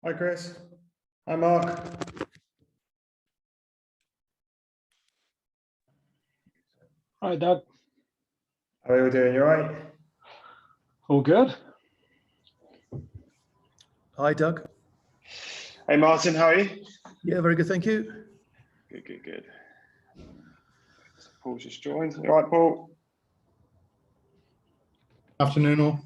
Hi, Chris. Hi, Mark. Hi, Doug. How are you doing? You all right? All good? Hi, Doug. Hey, Martin. How are you? Yeah, very good, thank you. Good, good, good. Paul's just joined. You all right, Paul? Afternoon, all.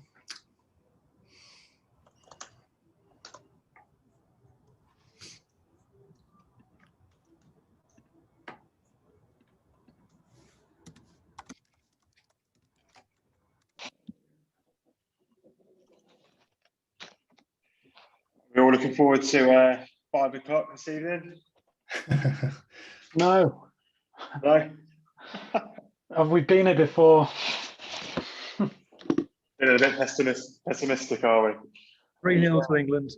We're all looking forward to 5 o'clock this evening. No. No? Have we been here before? Been a bit pessimistic, are we? 3-0 to England.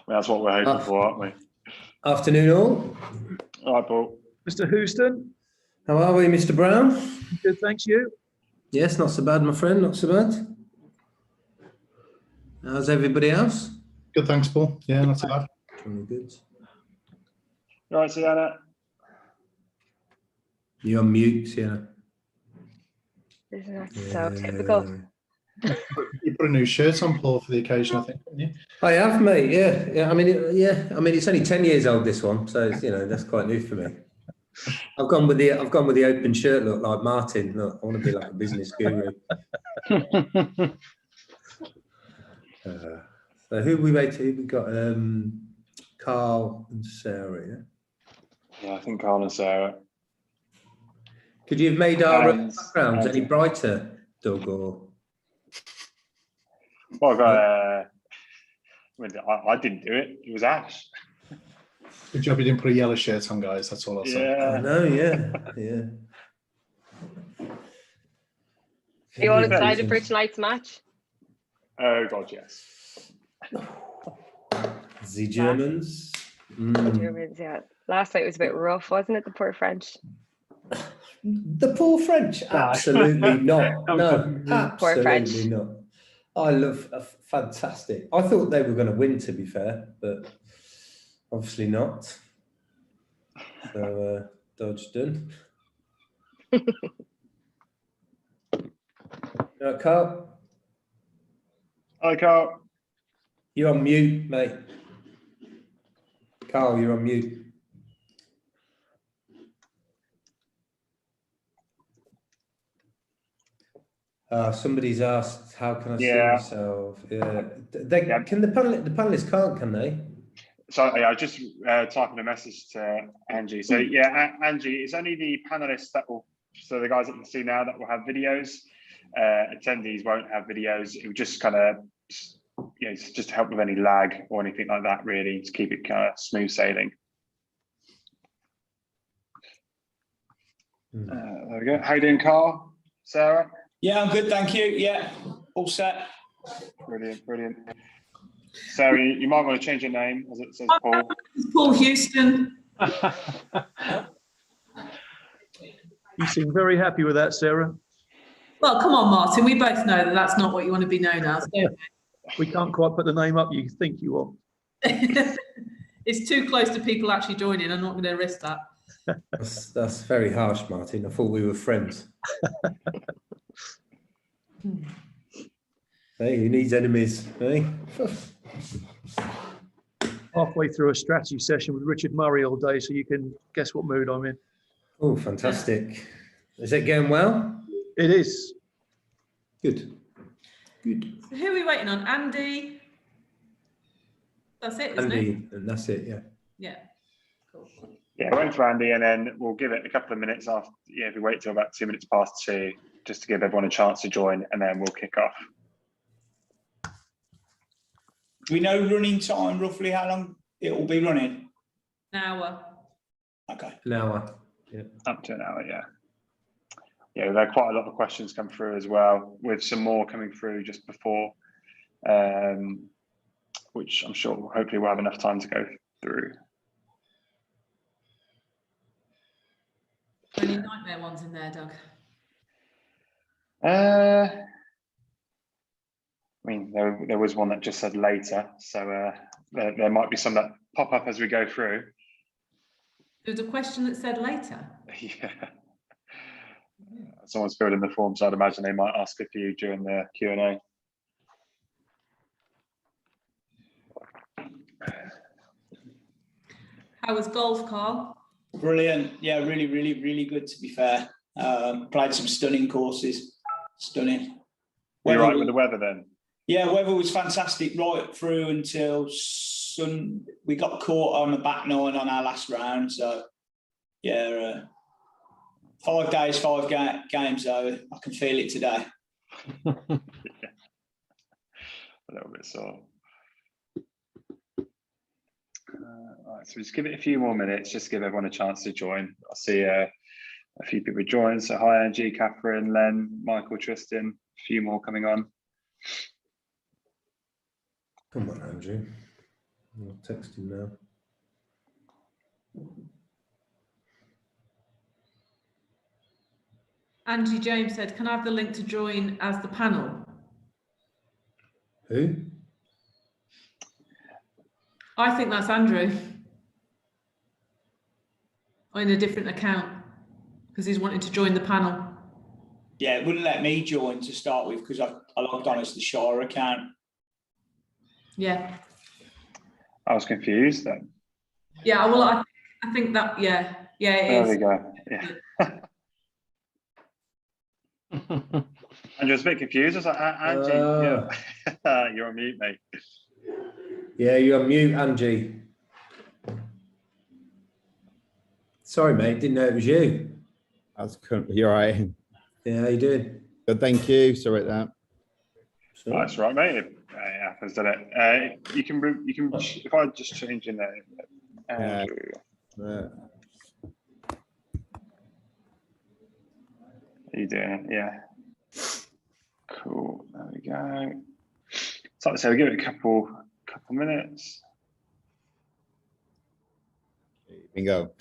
That's what we're hoping for, aren't we? Afternoon, all. All right, Paul. Mr. Houston, How are we, Mr. Brown? good, thanks, you. Yes, not so bad, my friend, not so bad. How's everybody else? Good, thanks, Paul. Yeah, not too bad. Very good. All right, Sienna. You're on mute, Sienna. Isn't that so typical? You put a new shirt on, Paul, for the occasion, I think, didn't you? I have, mate. Yeah. I mean, it's only 10 years old, this one, so it's, that's quite new for me. I've gone with the open shirt look, like Martin. Look, I want to be like a business guru. So who we waiting? We got Carl and Sarah. Yeah. Yeah, I think Carl and Sarah. Could you have made our backgrounds any brighter, Doug? Or Well, I didn't do it. It was Ash. Good job you didn't put a yellow shirt on, guys. That's all I'll say. I know, yeah. Are you all excited for tonight's match? Oh, God, yes. The Germans. The Germans, yeah. Last night was a bit rough, wasn't it? The poor French. The poor French? Absolutely not. No, Poor French. absolutely not. I love fantastic. I thought they were going to win, to be fair, but obviously not. So dodge done. Carl, Hi, Carl. you're on mute, mate. Carl, you're on mute. Somebody's asked, how can I see myself? Yeah. Can the panelists can't, can they? So I was just typing a message to Angie. So yeah, Angie, it's only the panelists that will, so the guys that you can see now that will have videos. Attendees won't have videos. It will just kind of, just to help with any lag or anything like that, really, to keep it kind of smooth sailing. There we go. How you doing, Carl? Sarah? Yeah, I'm good, thank you. Yeah, all set. Brilliant, brilliant. Sarah, you might want to change your name, as it says Paul. It's Paul Houston. You seem very happy with that, Sarah. Well, come on, Martin. We both know that that's not what you want to be known as, don't we? We can't quite put the name up you think you want. It's too close to people actually joining. I'm not going to risk that. That's very harsh, Martin. I thought we were friends. Hey, who needs enemies? Hey? Halfway through a strategy session with Richard Murray all day, so you can guess what mood I'm in. Oh, fantastic. Is it going well? It is. Good. Good. So who are we waiting on? Andy? That's it, isn't it? Andy, and that's it, yeah. Yeah. Cool. Yeah, wait for Andy, and then we'll give it a couple of minutes after. Yeah, if we wait till about 2 minutes past 2, just to give everyone a chance to join, and then we'll kick off. Do we know running time, roughly how long it will be running? An hour. Okay. An hour. Yeah. Up to an hour, yeah. Yeah, there are quite a lot of questions come through as well, with some more coming through just before, which I'm sure hopefully we'll have enough time to go through. Any nightmare ones in there, Doug? mean, there was one that just said later, so there might be some that pop up as we go through. There was a question that said later. Yeah. Someone's filled in the form, so I'd imagine they might ask a few during the Q&A. How was golf, Carl? Brilliant. Yeah, really, really, really good, to be fair. Played some stunning courses. Stunning. You're right with the weather then? Yeah, weather was fantastic right through until we got caught on the back nine on our last round. So, yeah, 5 days, 5 games, though. I can feel it today. Yeah. A little bit sore. Right, so just give it a few more minutes, just give everyone a chance to join. I see a few people join. So hi, Angie, Catherine, Len, Michael, Tristan, a few more coming on. Come on, Andrew. I'll text him now. Angie James said, can I have the link to join as the panel? Who? I think that's Andrew. Or in a different account, because he's wanting to join the panel. Yeah, it wouldn't let me join to start with because I logged on as the Shire account. Yeah. I was confused then. Yeah, well, I think that, yeah, it There is. we go. Yeah. And just a bit confused. I was like, Angie, yeah. You're on mute, mate. Yeah, you're on mute, Angie. Sorry, mate. Didn't know it was you. You're right. Yeah, how you doing? Good, thank you. Sorry about Sure. Oh, that's right, mate. It happens, doesn't it? You can, if I just change in there. that. How you doing? Yeah. Cool. There we go. So like I say, we give it a couple minutes. Bingo.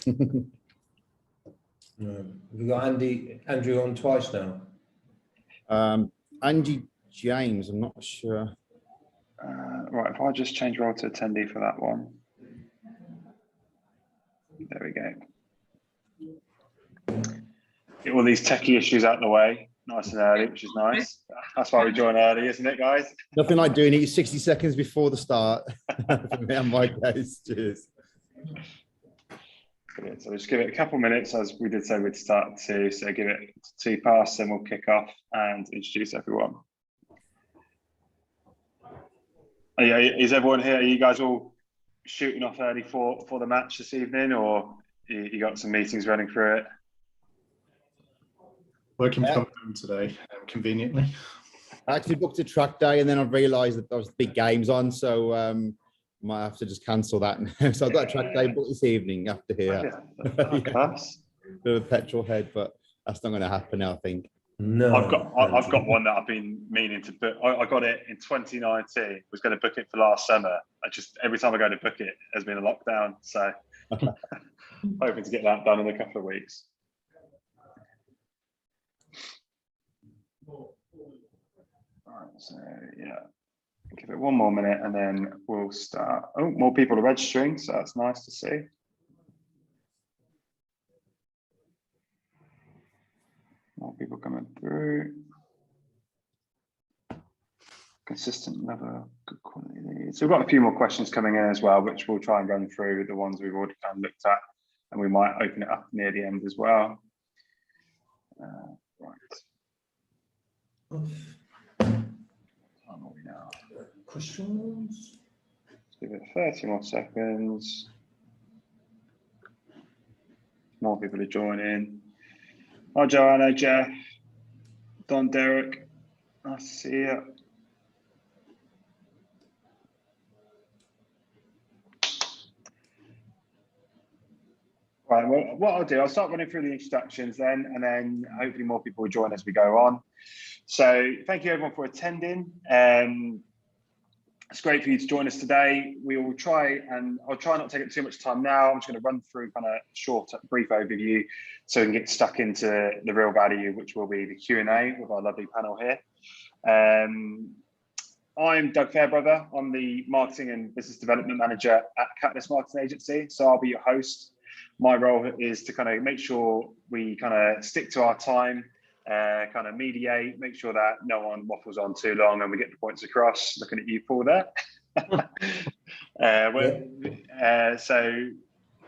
We've got Andrew on twice now. Angie James, I'm not sure. Right, if I just change role to attendee for that one. There we go. Get all these techie issues out of the way, nice and early, which is nice. That's why we join early, isn't it, guys? Nothing like doing it 60 seconds before the start. For me and my case. Cheers. Brilliant. So just give it a couple minutes, as we did say we'd start at 2. So give it 2 past, then we'll kick off and introduce everyone. Is everyone here? Are you guys all shooting off early for the match this evening, or you got some meetings running through it? Working from home today, conveniently. I actually booked a track day and then I realised that there was big games on, so might have to just cancel that now. So I've got a track day booked this evening after here. Yeah, class. Bit of a petrol head, but that's not going to happen now, I think. No, I've got one that I've been meaning to book. I got it in 2019. Was going to book it for last summer. Every time I go to book it, there's been a lockdown. So hoping to get that done in a couple of weeks. Right, so yeah, give it one more minute and then we'll start. Oh, more people are registering, so that's nice to see. More people coming through. Consistent level, good quality. So we've got a few more questions coming in as well, which we'll try and run through the ones we've already kind of looked at, and we might open it up near the end as well. Right. How are we now? Questions? Let's give it 30 more seconds. More people are joining. Hi, Joanna, Jeff, Don, Derek. Nice to see you. Right, well, what I'll do, I'll start running through the introductions then, and then hopefully more people will join as we go on. So thank you everyone for attending. It's great for you to join us today. We will try, and I'll try not to take up too much time now. I'm just going to run through kind of short, brief overview so we can get stuck into the real value, which will be the Q&A with our lovely panel here. I'm Doug Fairbrother. I'm the Marketing and Business Development Manager at Catalyst Marketing Agency. So I'll be your host. My role is to kind of make sure we kind of stick to our time, kind of mediate, make sure that no one waffles on too long and we get the points across. Looking at you, Paul, there. So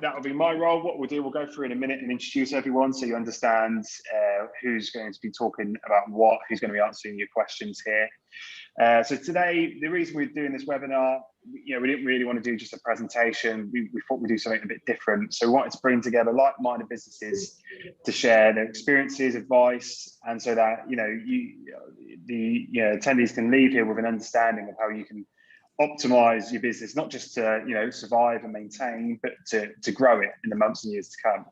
that will be my role. What we'll do, we'll go through in a minute and introduce everyone so you understand who's going to be talking about what, who's going to be answering your questions here. So today, the reason we're doing this webinar, we didn't really want to do just a presentation. We thought we'd do something a bit different. So we wanted to bring together like-minded businesses to share their experiences, advice, and so that the attendees can leave here with an understanding of how you can optimize your business, not just to survive and maintain, but to grow it in the months and years to come.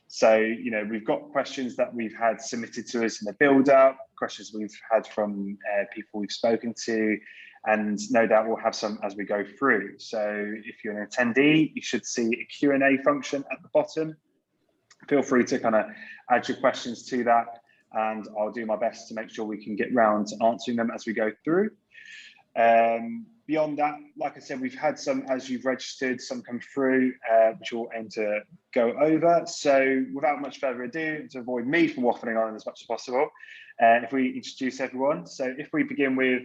So we've got questions that we've had submitted to us in the build-up, questions we've had from people we've spoken to, and no doubt we'll have some as we go through. So if you're an attendee, you should see a Q&A function at the bottom. Feel free to kind of add your questions to that, and I'll do my best to make sure we can get round to answering them as we go through. Beyond that, like I said, we've had some, as you've registered, some come through, which we'll aim to go over. So without much further ado, to avoid me from waffling on as much as possible, if we introduce everyone. So if we begin with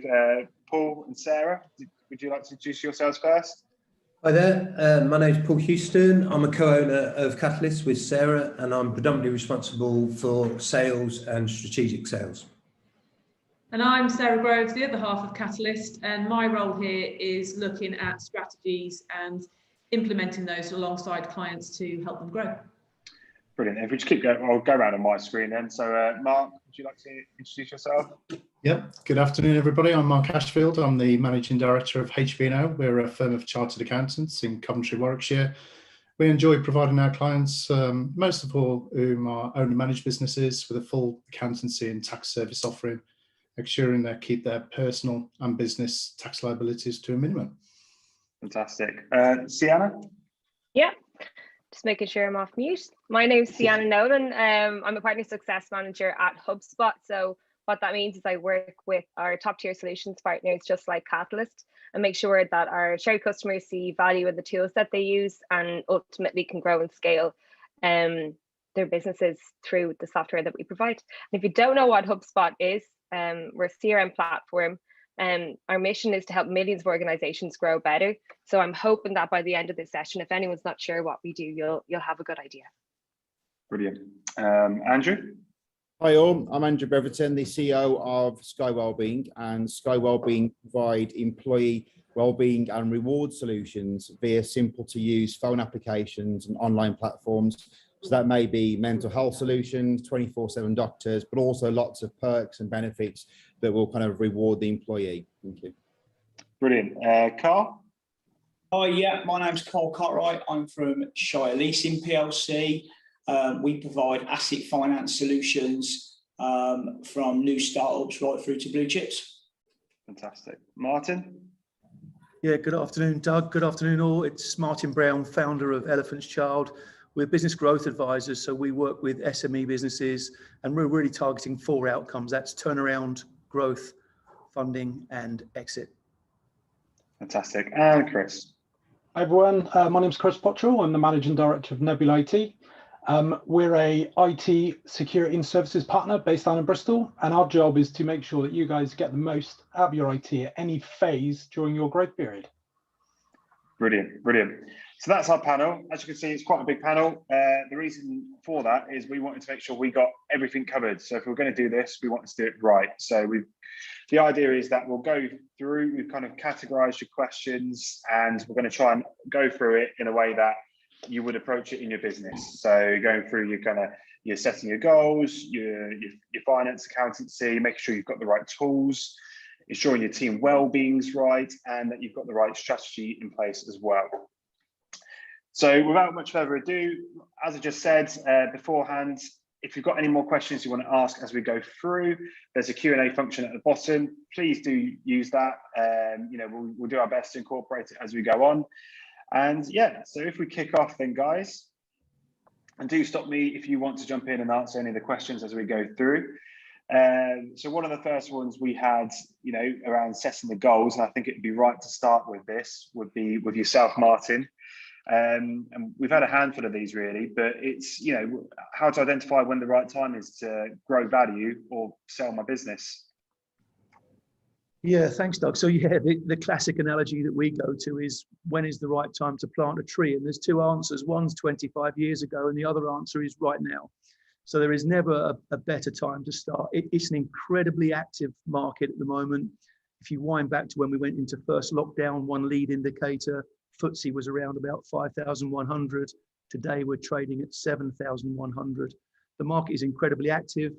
Paul and Sarah, would you like to introduce yourselves first? Hi there, my name's Paul Houston. I'm a co-owner of Catalyst with Sarah, and I'm predominantly responsible for sales and strategic sales. And I'm Sarah Groves, the other half of Catalyst, and my role here is looking at strategies and implementing those alongside clients to help them grow. Brilliant. If we just keep going, I'll go around on my screen then. So Mark, would you like to introduce yourself? Yep. Good afternoon, everybody. I'm Mark Hashfield. I'm the Managing Director of HB&O. We're a firm of chartered accountants in Coventry, Warwickshire. We enjoy providing our clients, most of all whom are own and managed businesses, with a full accountancy and tax service offering, ensuring they keep their personal and business tax liabilities to a minimum. Fantastic. Sienna? Yeah, just making sure I'm off mute. My name's Sienna Nolan. I'm a partner success manager at Hubspot. So what that means is I work with our top tier solutions partners, just like Catalyst, and make sure that our shared customers see value in the tools that they use and ultimately can grow and scale their businesses through the software that we provide. And if you don't know what Hubspot is, we're a CRM platform. Our mission is to help millions of organizations grow better. So I'm hoping that by the end of this session, if anyone's not sure what we do, you'll have a good idea. Brilliant. Andrew? Hi all, I'm Andrew Beverton, the CEO of Sky Wellbeing, and Sky Wellbeing provide employee wellbeing and reward solutions via simple to use phone applications and online platforms. So that may be mental health solutions, 24/7 doctors, but also lots of perks and benefits that will kind of reward the employee. Thank you. Brilliant. Carl? Hi, yeah, my name's Carl Cartwright. I'm from Shire Leasing PLC. We provide asset finance solutions from new startups right through to blue chips. Fantastic. Martin? Yeah, good afternoon, Doug. Good afternoon, all. It's Martin Brown, founder of Elephant's Child. We're business growth advisors, so we work with SME businesses, and we're really targeting 4 outcomes. That's turnaround, growth, funding, and exit. Fantastic. And Chris? Hi everyone, my name's Chris Potrell. I'm the Managing Director of Nebula IT. We're a IT security and services partner based down in Bristol, and our job is to make sure that you guys get the most out of your IT at any phase during your growth period. Brilliant, brilliant. So that's our panel. As you can see, it's quite a big panel. The reason for that is we wanted to make sure we got everything covered. So if we're going to do this, we wanted to do it right. So the idea is that we'll go through, we've kind of categorized your questions, and we're going to try and go through it in a way that you would approach it in your business. So going through you're setting your goals, your finance accountancy, making sure you've got the right tools, ensuring your team well-being's right, and that you've got the right strategy in place as well. So without much further ado, as I just said beforehand, if you've got any more questions you want to ask as we go through, there's a Q&A function at the bottom. Please do use that. We'll do our best to incorporate it as we go on. And yeah, so if we kick off then, guys, and do stop me if you want to jump in and answer any of the questions as we go through. So one of the first ones we had, around setting the goals, and I think it'd be right to start with this, would be with yourself, Martin. And we've had a handful of these really, but it's, how to identify when the right time is to grow value or sell my business. Yeah, thanks, Doug. So yeah, the classic analogy that we go to is, when is the right time to plant a tree? And there's two answers. One's 25 years ago and the other answer is right now. So there is never a better time to start. It's an incredibly active market at the moment. If you wind back to when we went into first lockdown, one lead indicator, FTSE was around about 5,100. Today we're trading at 7,100. The market is incredibly active.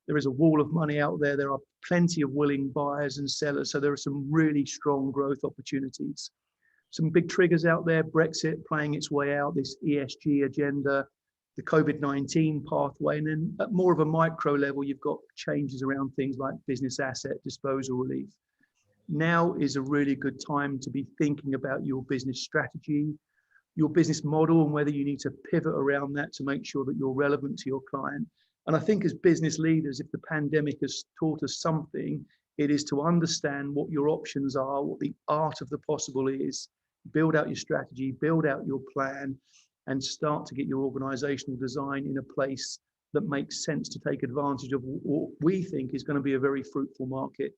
There is a wall of money out there. There are plenty of willing buyers and sellers. So there are some really strong growth opportunities. Some big triggers out there: Brexit playing its way out, this ESG agenda, the COVID-19 pathway, and then at more of a micro level, you've got changes around things like business asset disposal relief. Now is a really good time to be thinking about your business strategy, your business model, and whether you need to pivot around that to make sure that you're relevant to your client. And I think as business leaders, if the pandemic has taught us something, it is to understand what your options are, what the art of the possible is, build out your strategy, build out your plan, and start to get your organizational design in a place that makes sense to take advantage of what we think is going to be a very fruitful market.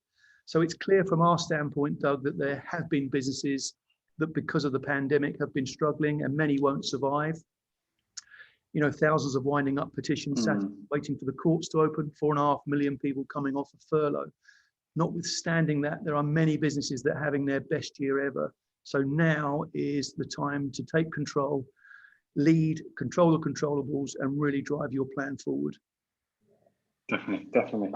So it's clear from our standpoint, Doug, that there have been businesses that because of the pandemic have been struggling, and many won't survive. Thousands of winding up petitions, waiting for the courts to open, 4.5 million people coming off of furlough. Notwithstanding that, there are many businesses that are having their best year ever. So now is the time to take control, lead, control the controllables, and really drive your plan forward. Definitely.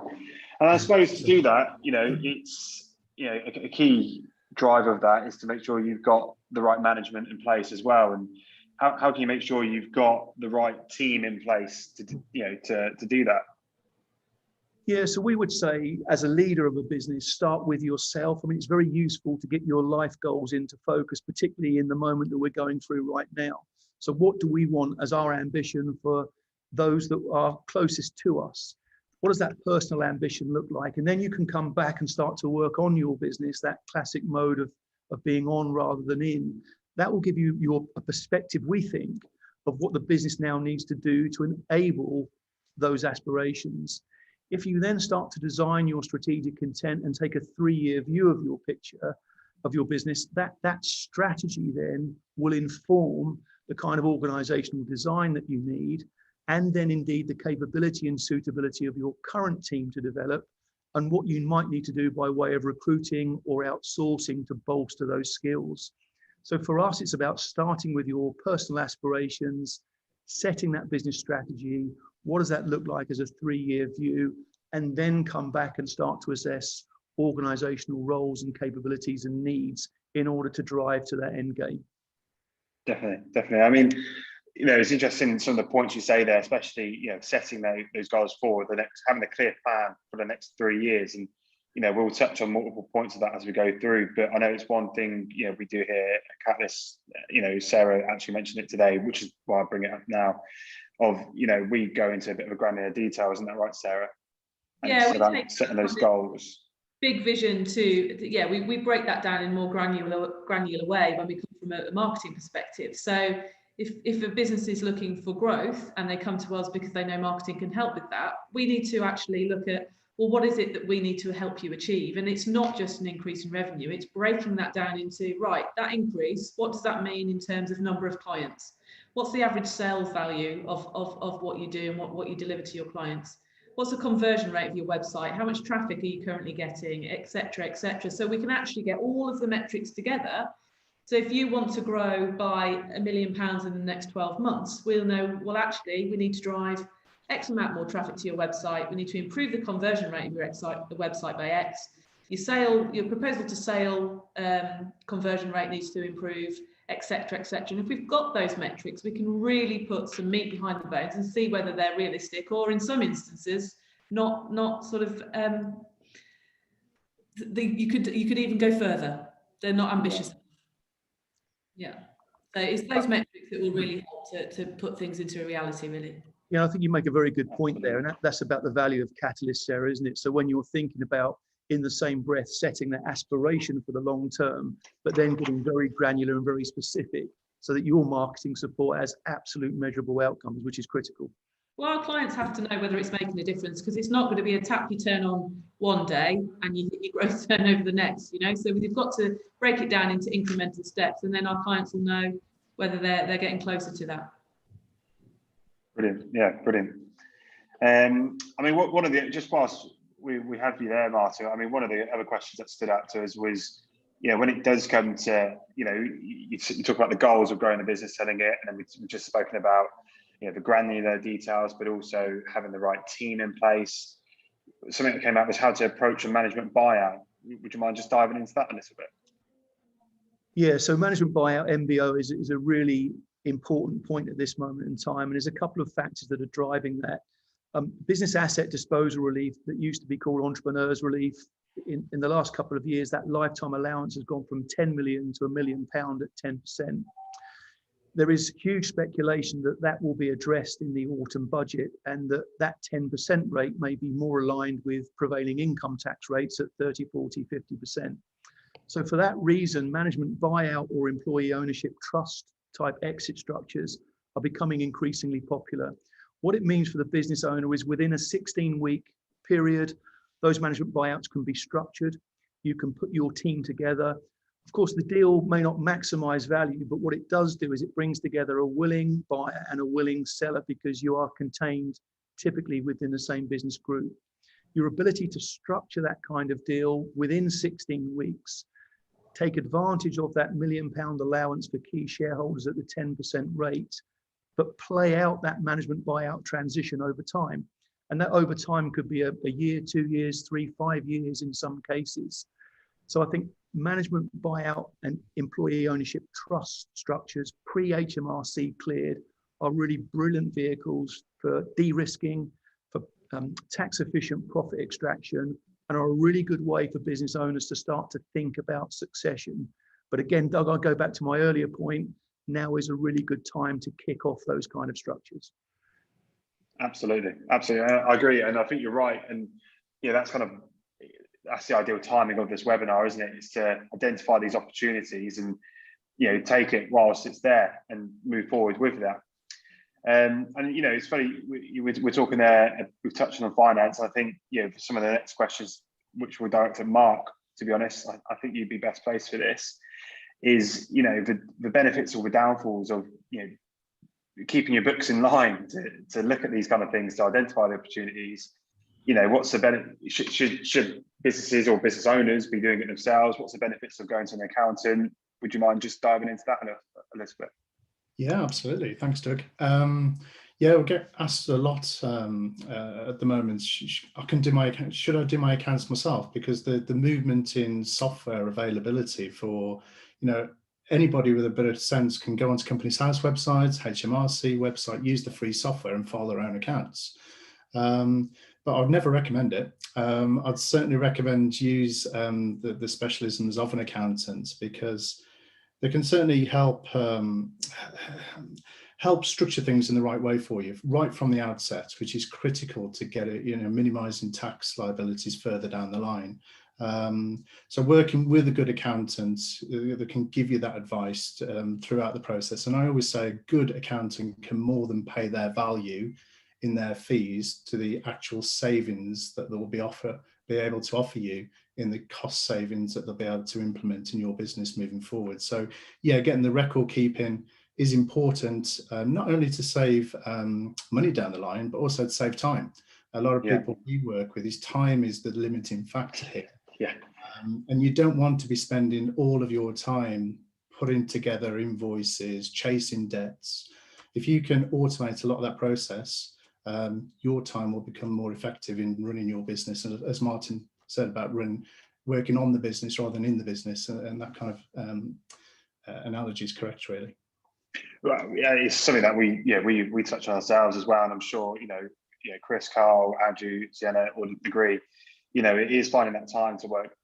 And I suppose to do that, it's, a key driver of that is to make sure you've got the right management in place as well. And how can you make sure you've got the right team in place to do that? Yeah, so we would say, as a leader of a business, start with yourself. I mean, it's very useful to get your life goals into focus, particularly in the moment that we're going through right now. So what do we want as our ambition for those that are closest to us? What does that personal ambition look like? And then you can come back and start to work on your business, that classic mode of being on rather than in. That will give you a perspective, we think, of what the business now needs to do to enable those aspirations. If you then start to design your strategic intent and take a 3-year view of your picture of your business, that strategy then will inform the kind of organizational design that you need, and then indeed the capability and suitability of your current team to develop, and what you might need to do by way of recruiting or outsourcing to bolster those skills. So for us, it's about starting with your personal aspirations, setting that business strategy. What does that look like as a 3-year view? And then come back and start to assess organizational roles and capabilities and needs in order to drive to that end game. Definitely. I mean, it's interesting some of the points you say there, especially, setting those goals forward, having a clear plan for the next 3 years. And, we'll touch on multiple points of that as we go through, but I know it's one thing, we do here at Catalyst, Sarah actually mentioned it today, which is why I bring it up now, we go into a bit of a granular detail, isn't that right, Sarah? And yeah, it's about setting those goals. Big vision we break that down in more granular way when we come from a marketing perspective. So if a business is looking for growth and they come to us because they know marketing can help with that, we need to actually look at, well, what is it that we need to help you achieve? And it's not just an increase in revenue, it's breaking that down into, right, that increase, what does that mean in terms of number of clients? What's the average sales value of what you do and what you deliver to your clients? What's the conversion rate of your website? How much traffic are you currently getting, et cetera, et cetera. So we can actually get all of the metrics together. So if you want to grow by £1 million in the next 12 months, we'll know, well, actually, we need to drive X amount more traffic to your website. We need to improve the conversion rate of your website by X. Your proposal to sale conversion rate needs to improve, et cetera, et cetera. And if we've got those metrics, we can really put some meat behind the bones and see whether they're realistic, or in some instances, not sort of, you could even go further. They're not ambitious. Yeah. So it's those metrics that will really help to put things into a reality, really. I think you make a very good point there, and that's about the value of catalyst, Sarah, isn't it? So when you're thinking about, in the same breath, setting that aspiration for the long term, but then getting very granular and very specific so that your marketing support has absolute measurable outcomes, which is critical. Well, our clients have to know whether it's making a difference, because it's not going to be a tap you turn on one day and you hit your growth turnover the next, So we've got to break it down into incremental steps, and then our clients will know whether they're getting closer to that. Brilliant. Yeah, brilliant. I mean, one of the, just whilst we have you there, Martin, I mean, one of the other questions that stood out to us was, when it does come to, you talk about the goals of growing a business, selling it, and then we've just spoken about, the granular details, but also having the right team in place. Something that came out was how to approach a management buyout. Would you mind just diving into that a little bit? Yeah, so management buyout, MBO, is a really important point at this moment in time, and there's a couple of factors that are driving that. Business asset disposal relief that used to be called entrepreneurs relief, in the last couple of years, that lifetime allowance has gone from 10 million to £1 million at 10%. There is huge speculation that will be addressed in the autumn budget, and that 10% rate may be more aligned with prevailing income tax rates at 30, 40, 50%. So for that reason, management buyout or employee ownership trust type exit structures are becoming increasingly popular. What it means for the business owner is within a 16-week period, those management buyouts can be structured. You can put your team together. Of course, the deal may not maximize value, but what it does do is it brings together a willing buyer and a willing seller, because you are contained typically within the same business group. Your ability to structure that kind of deal within 16 weeks, take advantage of that £1 million allowance for key shareholders at the 10% rate, but play out that management buyout transition over time. And that over time could be a year, 2 years, 3, 5 years in some cases. So I think management buyout and employee ownership trust structures, pre-HMRC cleared, are really brilliant vehicles for de-risking, for tax efficient profit extraction, and are a really good way for business owners to start to think about succession. But again, Doug, I'll go back to my earlier point. Now is a really good time to kick off those kind of structures. Absolutely. I agree. And I think you're right. And that's the ideal timing of this webinar, isn't it? It's to identify these opportunities and, take it whilst it's there and move forward with that. And it's funny, we're talking there, we've touched on finance. I think, for some of the next questions, which we'll direct to Mark, to be honest, I think you'd be best placed for this, is, the benefits or the downfalls of, keeping your books in line to look at these kind of things, to identify the opportunities. What's the benefit? Should businesses or business owners be doing it themselves? What's the benefits of going to an accountant? Would you mind just diving into that a little bit? Yeah, absolutely. Thanks, Doug. We get asked a lot at the moment. Should I do my accounts myself? Because the movement in software availability for anybody with a bit of sense can go onto Companies House websites, HMRC website, use the free software and file their own accounts. But I'd never recommend it. I'd certainly recommend use the specialisms of an accountant, because they can certainly help structure things in the right way for you right from the outset, which is critical to get it, minimizing tax liabilities further down the line. So working with a good accountant that can give you that advice throughout the process. And I always say a good accountant can more than pay their value in their fees to the actual savings that they'll be able to offer you in the cost savings that they'll be able to implement in your business moving forward. So getting the record keeping is important, not only to save money down the line, but also to save time. A lot of people we work with, time is the limiting factor here. And you don't want to be spending all of your time putting together invoices, chasing debts. If you can automate a lot of that process, your time will become more effective in running your business. And as Martin said about working on the business rather than in the business, and that kind of analogy is correct, really. Well, it's something that we touch on ourselves as well, and I'm sure Chris, Carl, Andrew, Sienna would agree. It is finding that time to work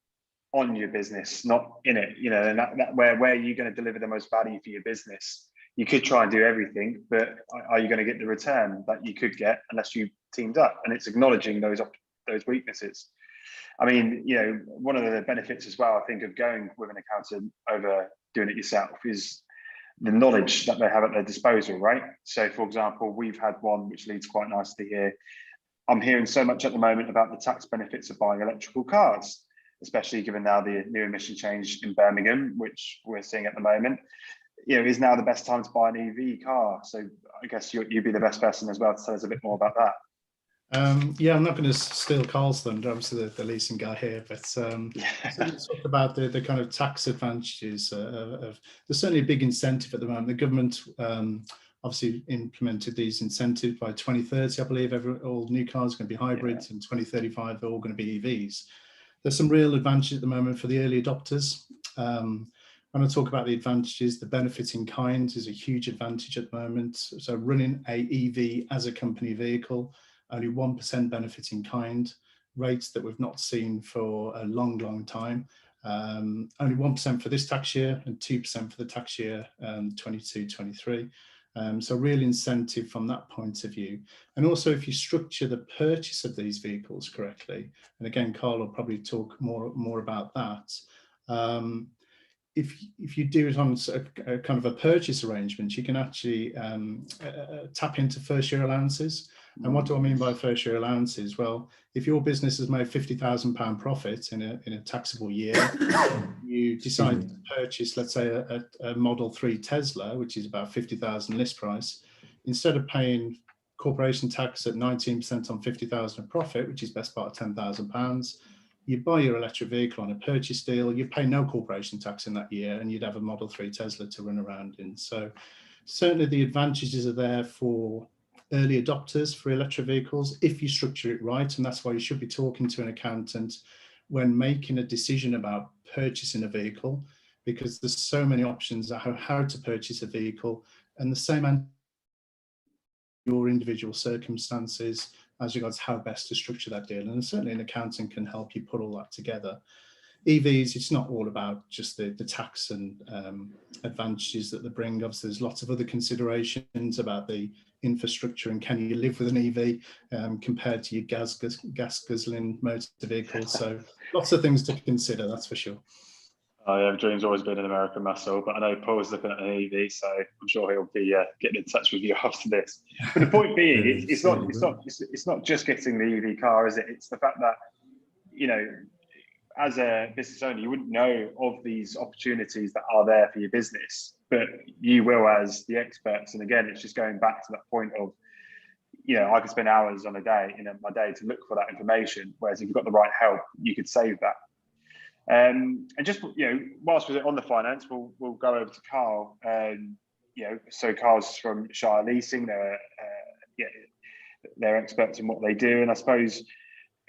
on your business, not in it. And that where you're going to deliver the most value for your business. you could try and do everything, but are you going to get the return that you could get unless you teamed up? And it's acknowledging those weaknesses. I mean, you know, one of the benefits as well, I think, of going with an accountant over doing it yourself is the knowledge that they have at their disposal, right? So, for example, we've had one which leads quite nicely here. I'm hearing so much at the moment about the tax benefits of buying electrical cars, especially given now the new emission change in Birmingham, which we're seeing at the moment. You know, is now the best time to buy an EV car? So I guess you'd be the best person as well to tell us a bit more about that. Yeah, I'm not going to steal Carl's thunder, obviously the leasing guy here, but so let's talk about the kind of tax advantages of there's certainly a big incentive at the moment. The government obviously implemented these incentives by 2030. I believe all new cars are going to be hybrids, and 2035 they're all going to be EVs. There's some real advantage at the moment for the early adopters. When I talk about the advantages, the benefit in kind is a huge advantage at the moment. So running a EV as a company vehicle, only 1% benefit in kind, rates that we've not seen for a long, long time. Only 1% for this tax year and 2% for the tax year 22-23. So real incentive from that point of view. And also if you structure the purchase of these vehicles correctly, and again, Carl will probably talk more about that. If you do it on a kind of a purchase arrangement, you can actually tap into first year allowances. And what do I mean by first year allowances? Well, if your business has made £50,000 profit in a taxable year, you decide to purchase, let's say, a Model 3 Tesla, which is about 50,000 list price, instead of paying corporation tax at 19% on 50,000 of profit, which is best part of £10,000, you buy your electric vehicle on a purchase deal, you pay no corporation tax in that year, and you'd have a Model 3 Tesla to run around in. So certainly the advantages are there for early adopters for electric vehicles if you structure it right, and that's why you should be talking to an accountant when making a decision about purchasing a vehicle, because there's so many options of how to purchase a vehicle, and the same your individual circumstances as regards how best to structure that deal. And certainly an accountant can help you put all that together. EVs, it's not all about just the tax and advantages that they bring. Obviously, there's lots of other considerations about the infrastructure and can you live with an EV compared to your gas guzzling motor vehicles. So lots of things to consider, that's for sure. Yeah, Dream's always been an American muscle, but I know Paul's looking at an EV, so I'm sure he'll be getting in touch with you after this. But the point being, it's not just getting the EV car, is it? It's the fact that, you know, as a business owner, you wouldn't know of these opportunities that are there for your business, but you will as the experts. And again, it's just going back to that point of, you know, I could spend hours on my day to look for that information, whereas if you've got the right help, you could save that. And just, you know, whilst we're on the finance, we'll go over to Carl. You know, so Carl's from Shire Leasing. They're experts in what they do, and I suppose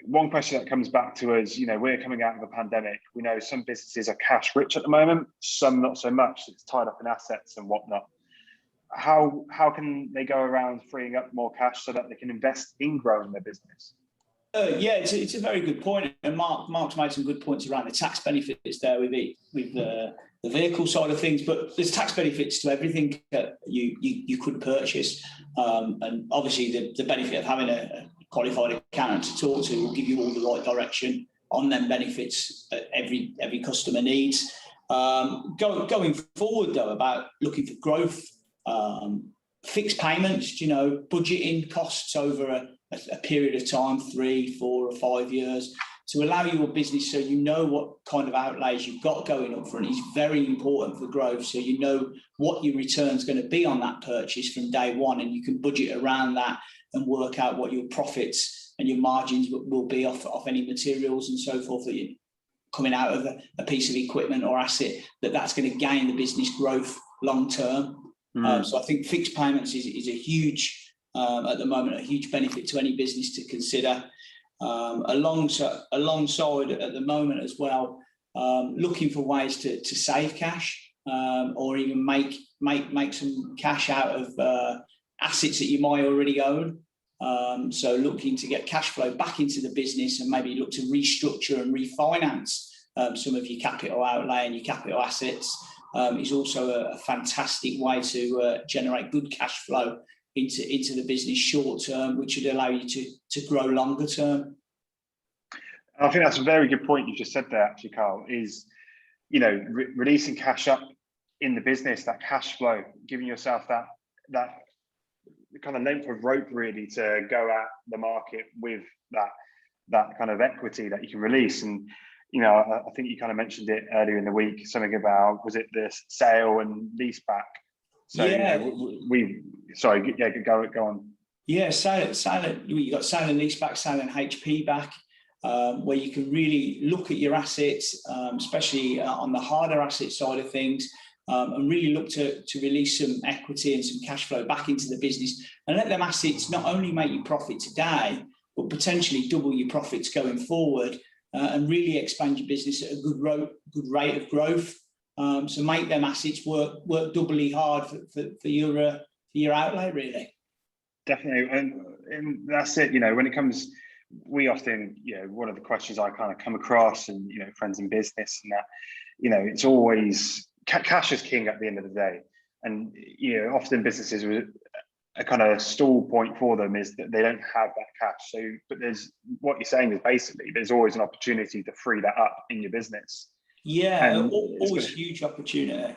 one question that comes back to us, you know, we're coming out of a pandemic. We know some businesses are cash rich at the moment, some not so much. It's tied up in assets and whatnot. How can they go around freeing up more cash so that they can invest in growing their business? Yeah, it's a very good point, and Mark's made some good points around the tax benefits there with the vehicle side of things. But there's tax benefits to everything that you could purchase, and obviously the benefit of having a qualified accountant to talk to will give you all the right direction on them benefits that every customer needs. Going forward though, about looking for growth, fixed payments, you know, budgeting costs over a period of time, 3, 4 or 5 years, to allow your business so you know what kind of outlays you've got going up front is very important for growth. So you know what your return's going to be on that purchase from day one, and you can budget around that and work out what your profits and your margins will be off any materials and so forth that you're coming out of a piece of equipment or asset that's going to gain the business growth long term. So I think fixed payments is a huge, at the moment, a huge benefit to any business to consider. Alongside at the moment as well, looking for ways to save cash or even make some cash out of assets that you might already own. So looking to get cash flow back into the business and maybe look to restructure and refinance some of your capital outlay and your capital assets is also a fantastic way to generate good cash flow into the business short term, which would allow you to grow longer term. I think that's a very good point you just said there, actually, Carl, is, you know, releasing cash up in the business, that cash flow, giving yourself that kind of length of rope really to go at the market with that kind of equity that you can release. And, you know, I think you kind of mentioned it earlier in the week, something about, was it the sale and lease back? So yeah, go on. Yeah, you got sale and lease back, sale and HP back, where you can really look at your assets, especially on the harder asset side of things, and really look to release some equity and some cash flow back into the business, and let them assets not only make you profit today, but potentially double your profits going forward, and really expand your business at a good rate of growth. So make them assets work doubly hard for your outlay, really. Definitely, and that's it. You know, when it comes, we often, you know, one of the questions I kind of come across, and, you know, friends in business and that, you know, it's always cash is king at the end of the day. And, you know, often businesses, a kind of stall point for them is that they don't have that cash. So, but what you're saying is basically there's always an opportunity to free that up in your business. Yeah, always huge opportunity.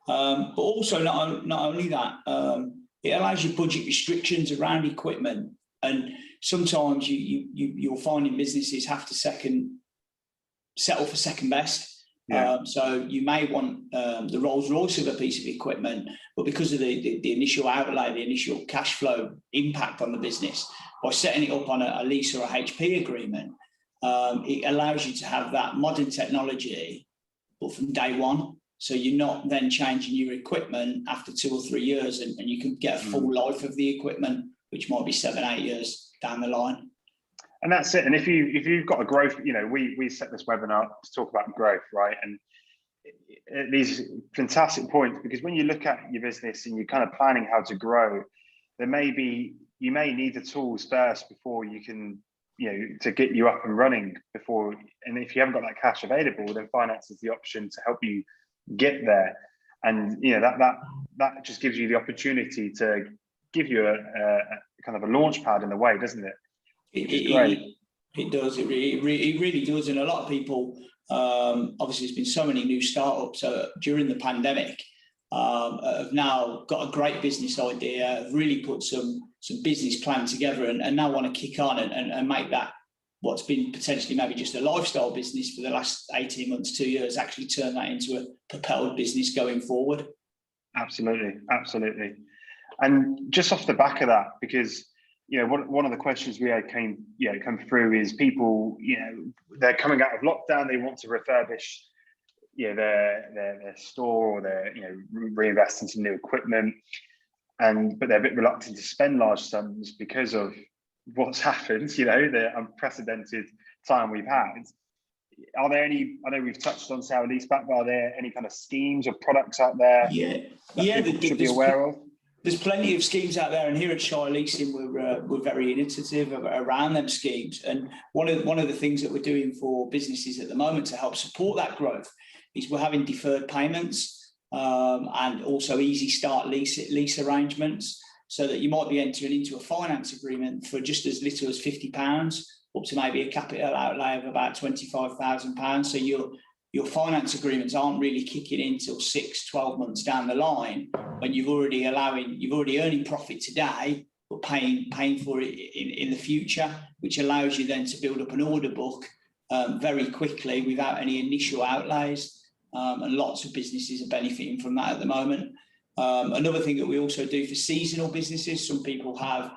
But also not only that, it allows you budget restrictions around equipment, and sometimes you'll find in businesses have to settle for second best. Yeah. So you may want the Rolls Royce of a piece of equipment, but because of the initial outlay, the initial cash flow impact on the business, by setting it up on a lease or a HP agreement, it allows you to have that modern technology, but from day one. So you're not then changing your equipment after 2 or 3 years, and you can get a full life of the equipment, which might be 7-8 years down the line. And that's it. And if you've got a growth, you know, we set this webinar to talk about growth, right? And these fantastic points, because when you look at your business and you're kind of planning how to grow, you may need the tools first before you can, you know, to get you up and running before. And if you haven't got that cash available, then finance is the option to help you get there. And, you know, that just gives you the opportunity to give you a kind of a launch pad in a way, doesn't it? It does. It really does. And a lot of people, obviously, there's been so many new startups during the pandemic, have now got a great business idea, have really put some business plan together, and now want to kick on and make that what's been potentially maybe just a lifestyle business for the last 18 months, 2 years, actually turn that into a propelled business going forward. Absolutely. And just off the back of that, because, you know, one of the questions we had come through is people, you know, they're coming out of lockdown, they want to refurbish, you know, their store, or their, you know, reinvest in some new equipment, but they're a bit reluctant to spend large sums because of what's happened, you know, the unprecedented time we've had. Are there any, I know we've touched on sale leaseback, but are there any kind of schemes or products out there that people should be aware of? There's plenty of schemes out there, and here at Shire Leasing, we're very innovative around them schemes. And one of the things that we're doing for businesses at the moment to help support that growth is we're having deferred payments, and also easy start lease arrangements, so that you might be entering into a finance agreement for just as little as £50, up to maybe a capital outlay of about £25,000. So your finance agreements aren't really kicking in till 6-12 months down the line, when you've already earning profit today, but paying for it in the future, which allows you then to build up an order book very quickly without any initial outlays. And lots of businesses are benefiting from that at the moment. Another thing that we also do for seasonal businesses, some people have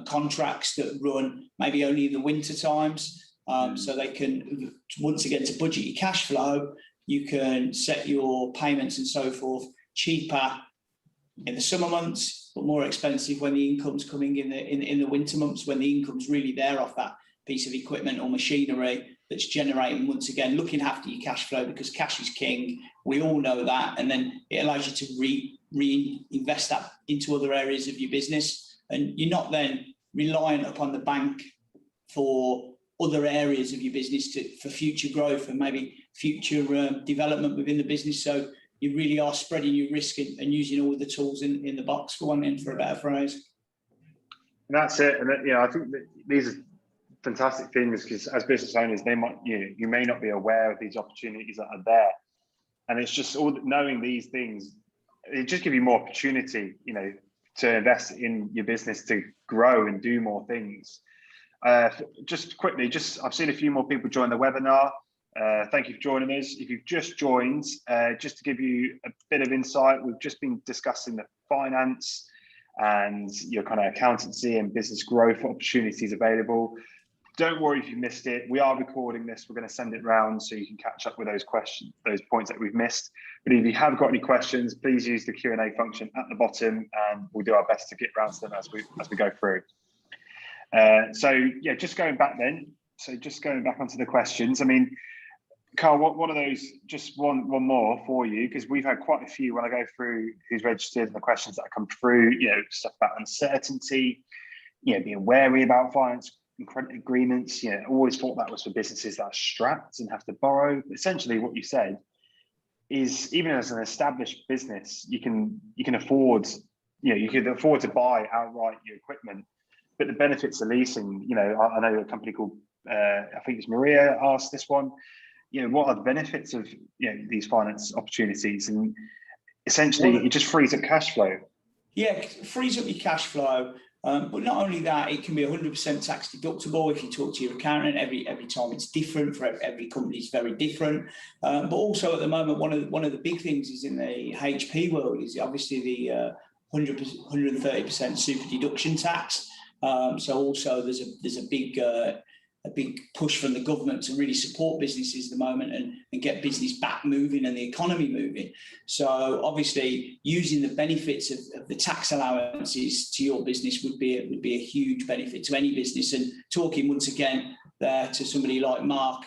contracts that run maybe only in the winter times. So they can, once again, to budget your cash flow, you can set your payments and so forth cheaper in the summer months, but more expensive when the income's coming in the winter months, when the income's really there off that piece of equipment or machinery that's generating, once again, looking after your cash flow, because cash is king. We all know that. And then it allows you to reinvest that into other areas of your business. And you're not then reliant upon the bank for other areas of your business for future growth and maybe future development within the business. So you really are spreading your risk and using all the tools in the box, for one end, for a better phrase. And that's it. And I think that these are fantastic things, because as business owners, they might, you may not be aware of these opportunities that are there. And it's just all knowing these things, it just give you more opportunity, to invest in your business, to grow and do more things. Just quickly, I've seen a few more people join the webinar. Thank you for joining us. If you've just joined, just to give you a bit of insight, we've just been discussing the finance and your kind of accountancy and business growth opportunities available. Don't worry if you missed it. We are recording this. We're going to send it round so you can catch up with those questions, those points that we've missed. But if you have got any questions, please use the Q&A function at the bottom, and we'll do our best to get round to them as we go through. So yeah, just going back onto the questions. I mean, Carl, what are those? Just one more for you, because we've had quite a few when I go through who's registered and the questions that come through. Stuff about uncertainty, being wary about finance and credit agreements. Always thought that was for businesses that are strapped and have to borrow. Essentially, what you said is, even as an established business, you can afford, you can afford to buy outright your equipment, but the benefits of leasing. I know a company called I think it's Maria asked this one. What are the benefits of these finance opportunities? And essentially, it just frees up cash flow. Yeah, it frees up your cash flow. But not only that, it can be 100% tax deductible if you talk to your accountant. Every time it's different. For every company is very different. But also at the moment, one of the big things is in the HP world is obviously the 130% super deduction tax. So also there's a big push from the government to really support businesses at the moment and get business back moving and the economy moving. So obviously using the benefits of the tax allowances to your business would be a huge benefit to any business. And talking once again there to somebody like Mark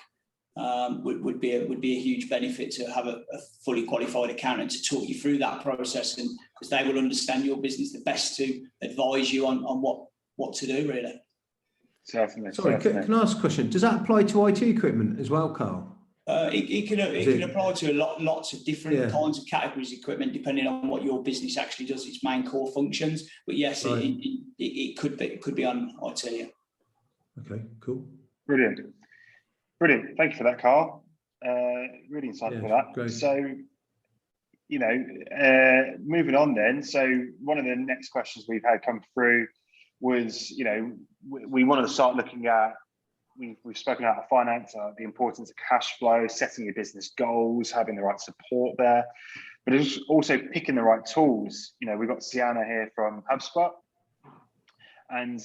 would be a huge benefit to have a fully qualified accountant to talk you through that process, and because they will understand your business the best to advise you on what to do, really. Sorry, can I ask a question? Does that apply to IT equipment as well, Carl? It can apply to lots of different kinds of categories of equipment, depending on what your business actually does, its main core functions. But yes, right. it could be on IT. Yeah. Okay, cool. Brilliant. Thank you for that, Carl. Really insightful for that. Great. So, moving on then. So one of the next questions we've had come through was, we wanted to start looking at, we've spoken about finance, the importance of cash flow, setting your business goals, having the right support there, but it's also picking the right tools. We've got Sienna here from Hubspot, and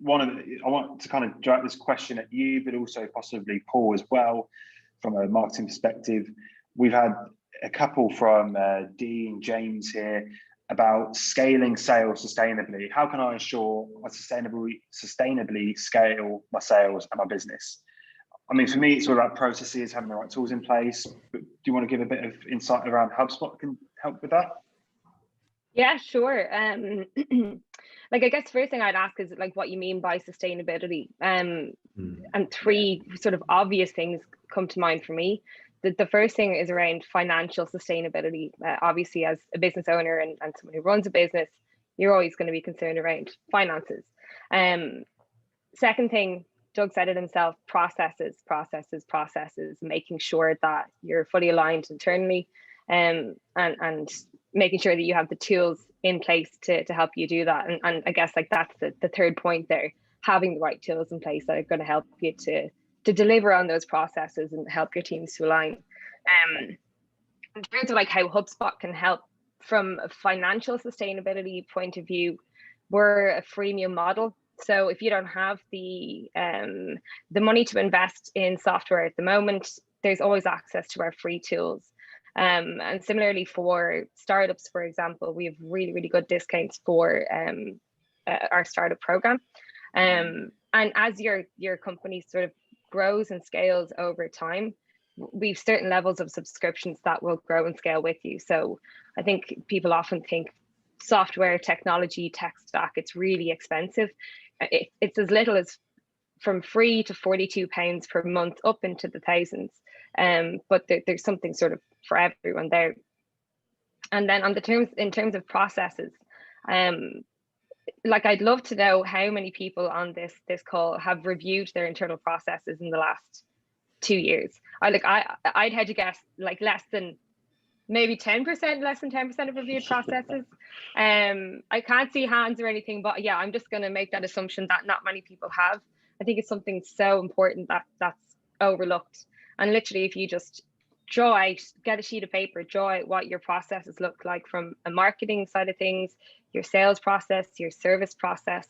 I want to kind of direct this question at you, but also possibly Paul as well, from a marketing perspective. We've had a couple from Dean, James here, about scaling sales sustainably. How can I ensure I sustainably scale my sales and my business? I mean, for me, it's all about processes, having the right tools in place. But do you want to give a bit of insight around Hubspot that can help with that? Yeah, sure. I guess first thing I'd ask is what you mean by sustainability. And three sort of obvious things come to mind for me. The first thing is around financial sustainability. Obviously, as a business owner and someone who runs a business, you're always going to be concerned around finances. Second thing, Doug said it himself, processes, making sure that you're fully aligned internally, and making sure that you have the tools in place to help you do that. And I guess that's the third point there, having the right tools in place that are going to help you to deliver on those processes and help your teams to align. In terms of how HubSpot can help from a financial sustainability point of view, we're a freemium model. So if you don't have the money to invest in software at the moment, there's always access to our free tools. And similarly for startups, for example, we have really, really good discounts for our startup program. And as your company sort of grows and scales over time, we've certain levels of subscriptions that will grow and scale with you. So I think people often think software, technology, tech stack, it's really expensive. It's as little as from free to £42 per month up into the thousands. But there's something sort of for everyone there. And then in terms of processes, like I'd love to know how many people on this call have reviewed their internal processes in the last 2 years. I'd had to guess like less than 10% of reviewed processes. I can't see hands or anything, but yeah, I'm just going to make that assumption that not many people have. I think it's something so important that's overlooked. And literally, if you just get a sheet of paper, draw out what your processes look like from a marketing side of things, your sales process, your service process,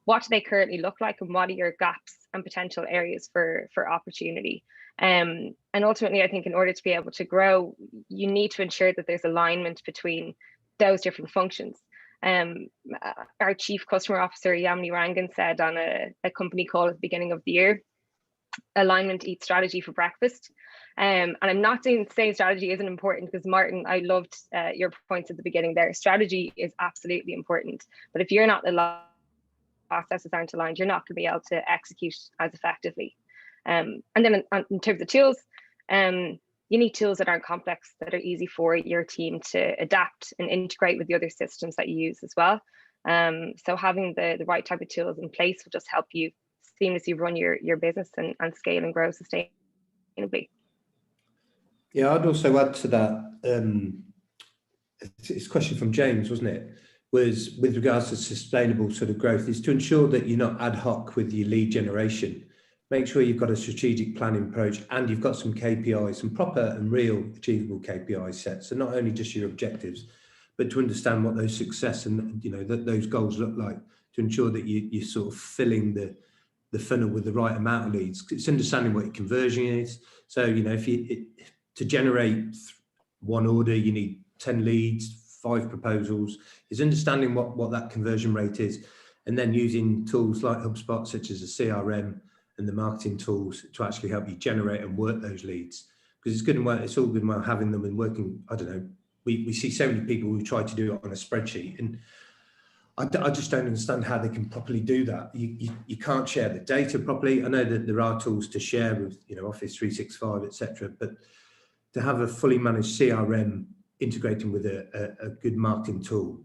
what do they currently look like, and what are your gaps and potential areas for opportunity. And ultimately, I think in order to be able to grow, you need to ensure that there's alignment between those different functions. Our Chief Customer Officer, Yamini Rangan, said on a company call at the beginning of the year, alignment eats strategy for breakfast. And I'm not saying strategy isn't important, because Martin, I loved your points at the beginning there. Strategy is absolutely important, but if you're not aligned, processes aren't aligned, you're not going to be able to execute as effectively. And then in terms of tools, you need tools that aren't complex, that are easy for your team to adapt and integrate with the other systems that you use as well. So having the right type of tools in place will just help you seamlessly run your business and scale and grow sustainably. Yeah, I'd also add to that, it's a question from James, wasn't it? Was with regards to sustainable sort of growth, is to ensure that you're not ad hoc with your lead generation. Make sure you've got a strategic planning approach, and you've got some KPIs, some proper and real achievable KPI sets. So not only just your objectives, but to understand what those success and those goals look like, to ensure that you're sort of filling the funnel with the right amount of leads. It's understanding what your conversion is. So to generate one order, you need 10 leads, 5 proposals. Is understanding what that conversion rate is, and then using tools like Hubspot, such as a CRM and the marketing tools, to actually help you generate and work those leads. Because it's good and well, it's all good and well having them and working. I don't know. We see so many people who try to do it on a spreadsheet, and I just don't understand how they can properly do that. You can't share the data properly. I know that there are tools to share with Office 365, etc. But to have a fully managed CRM integrating with a good marketing tool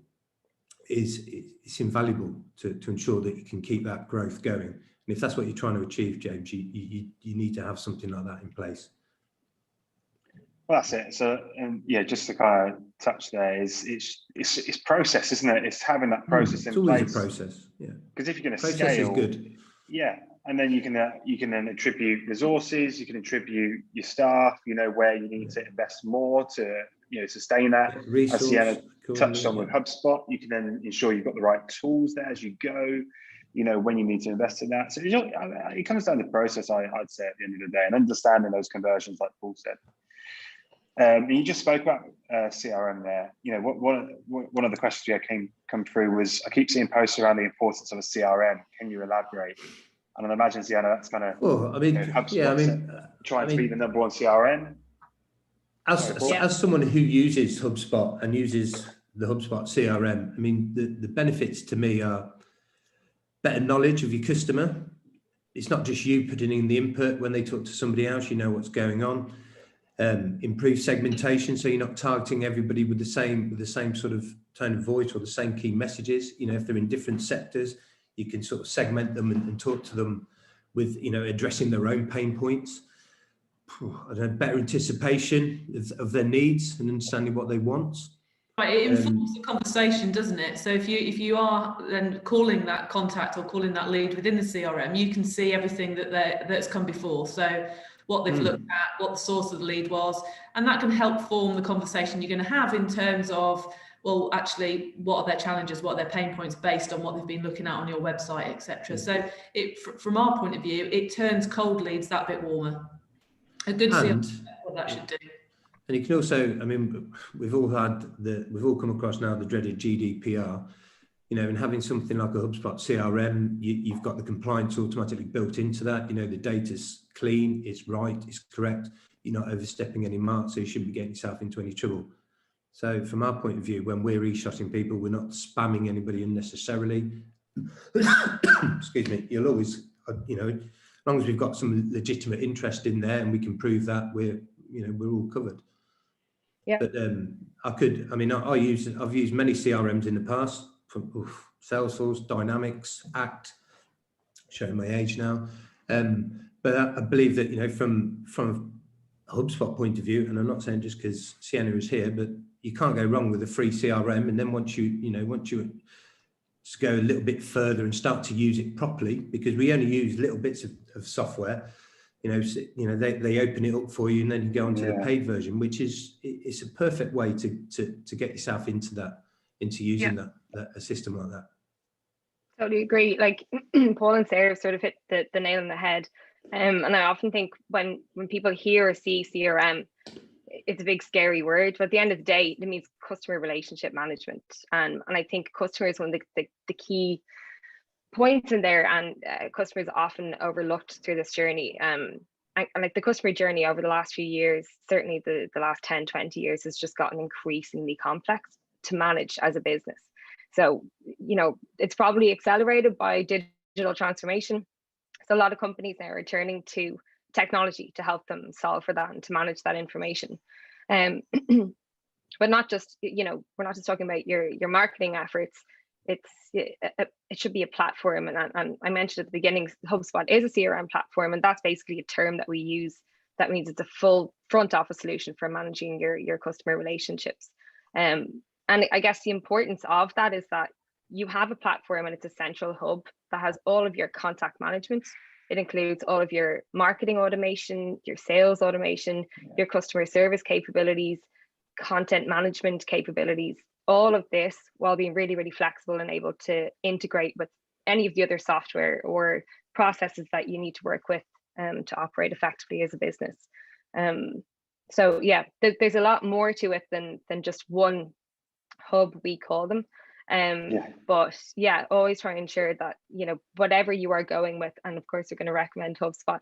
it's invaluable to ensure that you can keep that growth going. And if that's what you're trying to achieve, James, you need to have something like that in place. Well, that's it. So, and yeah, just to kind of touch there, it's process, isn't it? It's having that process in place. It's always a process, yeah. Because if you're going to scale, process is good. Yeah, and then you can then attribute resources, you can attribute your staff, where you need to invest more to sustain that. As Sienna touched on with HubSpot, you can then ensure you've got the right tools there as you go. When you need to invest in that. So it comes down to process, I'd say, at the end of the day, and understanding those conversions, like Paul said. You just spoke about CRM there. One of the questions we come through was, I keep seeing posts around the importance of a CRM. Can you elaborate? And I imagine, Sienna, that's kind of HubSpot trying to be the number one CRM. As someone who uses HubSpot and uses the HubSpot CRM, the benefits to me are better knowledge of your customer. It's not just you putting in the input. When they talk to somebody else, you know what's going on. Improve segmentation, so you're not targeting everybody with the same sort of tone of voice or the same key messages. If they're in different sectors, you can sort of segment them and talk to them with addressing their own pain points. I don't know, better anticipation of their needs and understanding what they want. Right, it informs the conversation, doesn't it? So if you are then calling that contact or calling that lead within the CRM, you can see everything that's come before. So what they've looked at, what the source of the lead was, and that can help form the conversation you're going to have in terms of, well, actually, what are their challenges, what are their pain points based on what they've been looking at on your website, etc. So from our point of view, it turns cold leads that bit warmer. A good CRM, what that should do. And you can also, we've all come across now the dreaded GDPR, and having something like a HubSpot CRM, you've got the compliance automatically built into that. The data's clean, it's right, it's correct. You're not overstepping any marks, so you shouldn't be getting yourself into any trouble. So from our point of view, when we're e-shotting people, we're not spamming anybody unnecessarily. Excuse me. You'll always, as long as we've got some legitimate interest in there and we can prove that, we're all covered. Yeah. But I've used many CRMs in the past, from Salesforce, Dynamics, Act, showing my age now. But I believe that, you know, from a HubSpot point of view, and I'm not saying just because Sienna is here, but you can't go wrong with a free CRM. And then once you just go a little bit further and start to use it properly, because we only use little bits of software, they open it up for you, and then you go onto the paid version, which is, it's a perfect way to get yourself into using a system like that. Totally agree. Like Paul and Sarah sort of hit the nail on the head. And I often think when people hear or see CRM, it's a big scary word, but at the end of the day, it means customer relationship management. And I think customer is one of the key points in there, and customers often overlooked through this journey. And like the customer journey over the last few years, certainly the last 10, 20 years, has just gotten increasingly complex to manage as a business. So, you know, it's probably accelerated by digital transformation. So a lot of companies now are turning to technology to help them solve for that and to manage that information. But not just, you know, we're not just talking about your marketing efforts. It should be a platform. And I mentioned at the beginning, HubSpot is a CRM platform, and that's basically a term that we use. That means it's a full front office solution for managing your customer relationships. And I guess the importance of that is that you have a platform, and it's a central hub that has all of your contact management. It includes all of your marketing automation, your sales automation, your customer service capabilities, content management capabilities, all of this while being really, really flexible and able to integrate with any of the other software or processes that you need to work with to operate effectively as a business. So yeah, there's a lot more to it than just one hub, we call them. But yeah, always try and ensure that, you know, whatever you are going with, and of course you're going to recommend HubSpot,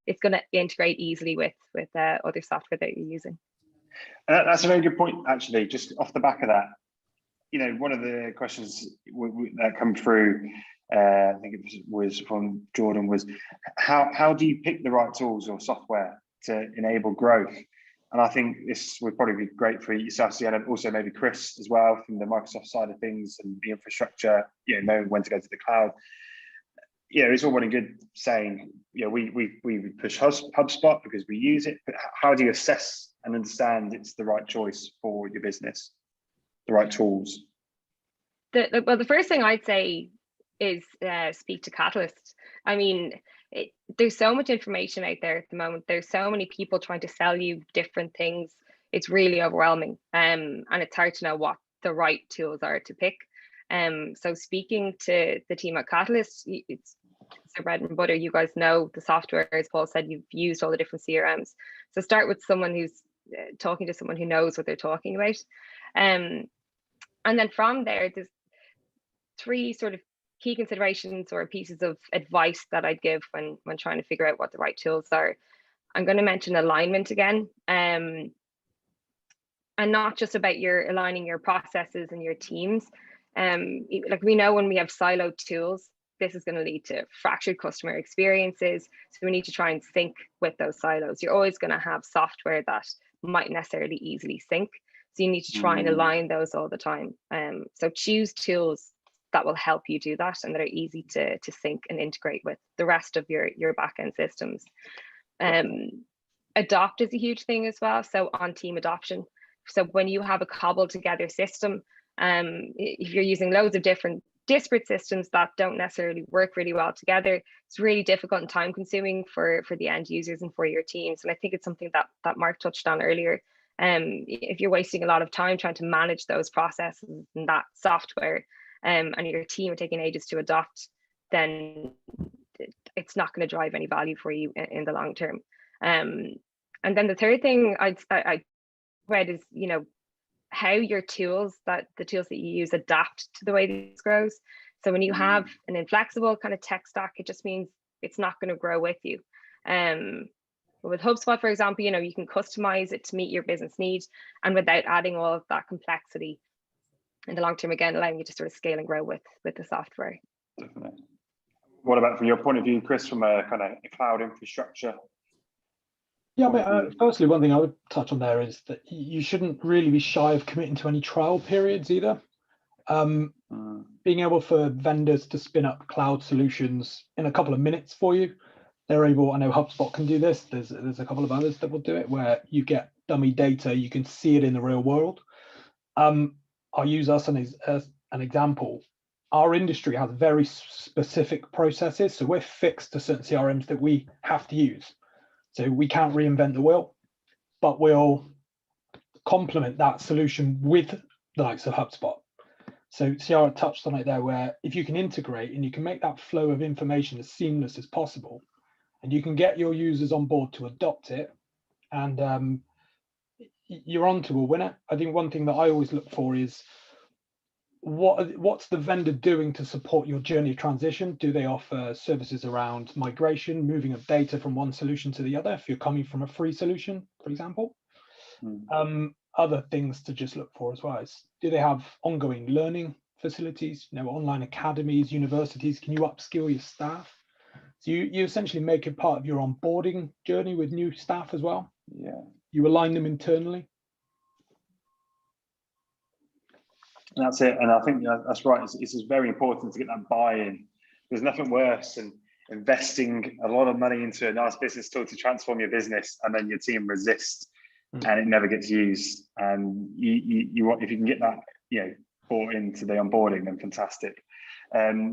it's going to integrate easily with other software that you're using. That's a very good point, actually. Just off the back of that, you know, one of the questions that come through, I think it was from Jordan, was how do you pick the right tools or software to enable growth? And I think this would probably be great for yourself, and also maybe Chris as well, from the Microsoft side of things and the infrastructure, you know, knowing when to go to the cloud. You know, it's all well and good saying, you know, we push HubSpot because we use it, but how do you assess and understand it's the right choice for your business, the right tools? Well, the first thing I'd say is speak to Catalyst. I mean, there's so much information out there at the moment. There's so many people trying to sell you different things. It's really overwhelming, and it's hard to know what the right tools are to pick. So speaking to the team at Catalyst, it's their bread and butter. You guys know the software, as Paul said, you've used all the different CRMs. So start with someone who's talking to someone who knows what they're talking about. And then from there, there's 3 sort of key considerations or pieces of advice that I'd give when trying to figure out what the right tools are. I'm going to mention alignment again, and not just about aligning your processes and your teams. Like we know when we have siloed tools, this is going to lead to fractured customer experiences. So we need to try and sync with those silos. You're always going to have software that might necessarily easily sync. So you need to try and align those all the time. So choose tools that will help you do that and that are easy to sync and integrate with the rest of your backend systems. Adopt is a huge thing as well. So on team adoption. So when you have a cobbled together system, if you're using loads of different disparate systems that don't necessarily work really well together, it's really difficult and time consuming for the end users and for your teams. And I think it's something that Mark touched on earlier. If you're wasting a lot of time trying to manage those processes and that software, and your team are taking ages to adopt, then it's not going to drive any value for you in the long term. And then the third thing I read is, you know, how your tools, the tools that you use, adapt to the way this grows. So when you have an inflexible kind of tech stack, it just means it's not going to grow with you. With HubSpot, for example, you know, you can customize it to meet your business needs and without adding all of that complexity in the long term, again, allowing you to sort of scale and grow with the software. Definitely. What about from your point of view, Chris, from a kind of a cloud infrastructure? Yeah, but firstly, one thing I would touch on there is that you shouldn't really be shy of committing to any trial periods either. Being able for vendors to spin up cloud solutions in a couple of minutes for you. They're able, I know HubSpot can do this. There's a couple of others that will do it where you get dummy data, you can see it in the real world. I'll use us as an example. Our industry has very specific processes, so we're fixed to certain CRMs that we have to use. So we can't reinvent the wheel, but we'll complement that solution with the likes of HubSpot. So Ciara touched on it there, where if you can integrate and you can make that flow of information as seamless as possible, and you can get your users on board to adopt it, and you're on to a winner. I think one thing that I always look for is what's the vendor doing to support your journey of transition? Do they offer services around migration, moving of data from one solution to the other, if you're coming from a free solution, for example? Other things to just look for as well is, do they have ongoing learning facilities, online academies, universities? Can you upskill your staff? So you essentially make it part of your onboarding journey with new staff as well. Yeah. You align them internally. And that's it. And I think that's right. It's very important to get that buy-in. There's nothing worse than investing a lot of money into a nice business tool to transform your business, and then your team resists and it never gets used. And you want, if you can get that, bought into the onboarding, then fantastic.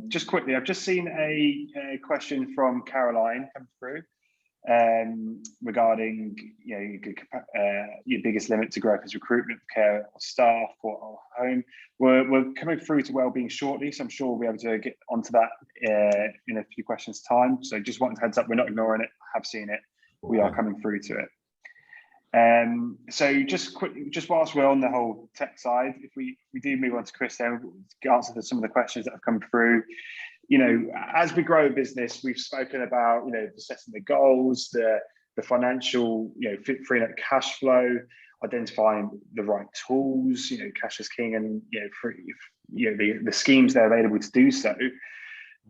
Just quickly, I've just seen a question from Caroline come through regarding your biggest limit to growth is recruitment, care, or staff, or home. We're coming through to wellbeing shortly, so I'm sure we'll be able to get onto that in a few questions time. So just wanted to heads up, we're not ignoring it. I have seen it. We are coming through to it. So just quickly, just whilst we're on the whole tech side, if we do move on to Chris, then we'll answer some of the questions that have come through. As we grow a business, we've spoken about, setting the goals, the financial, freeing up cash flow, identifying the right tools, cash is king, and the schemes that are available to do so.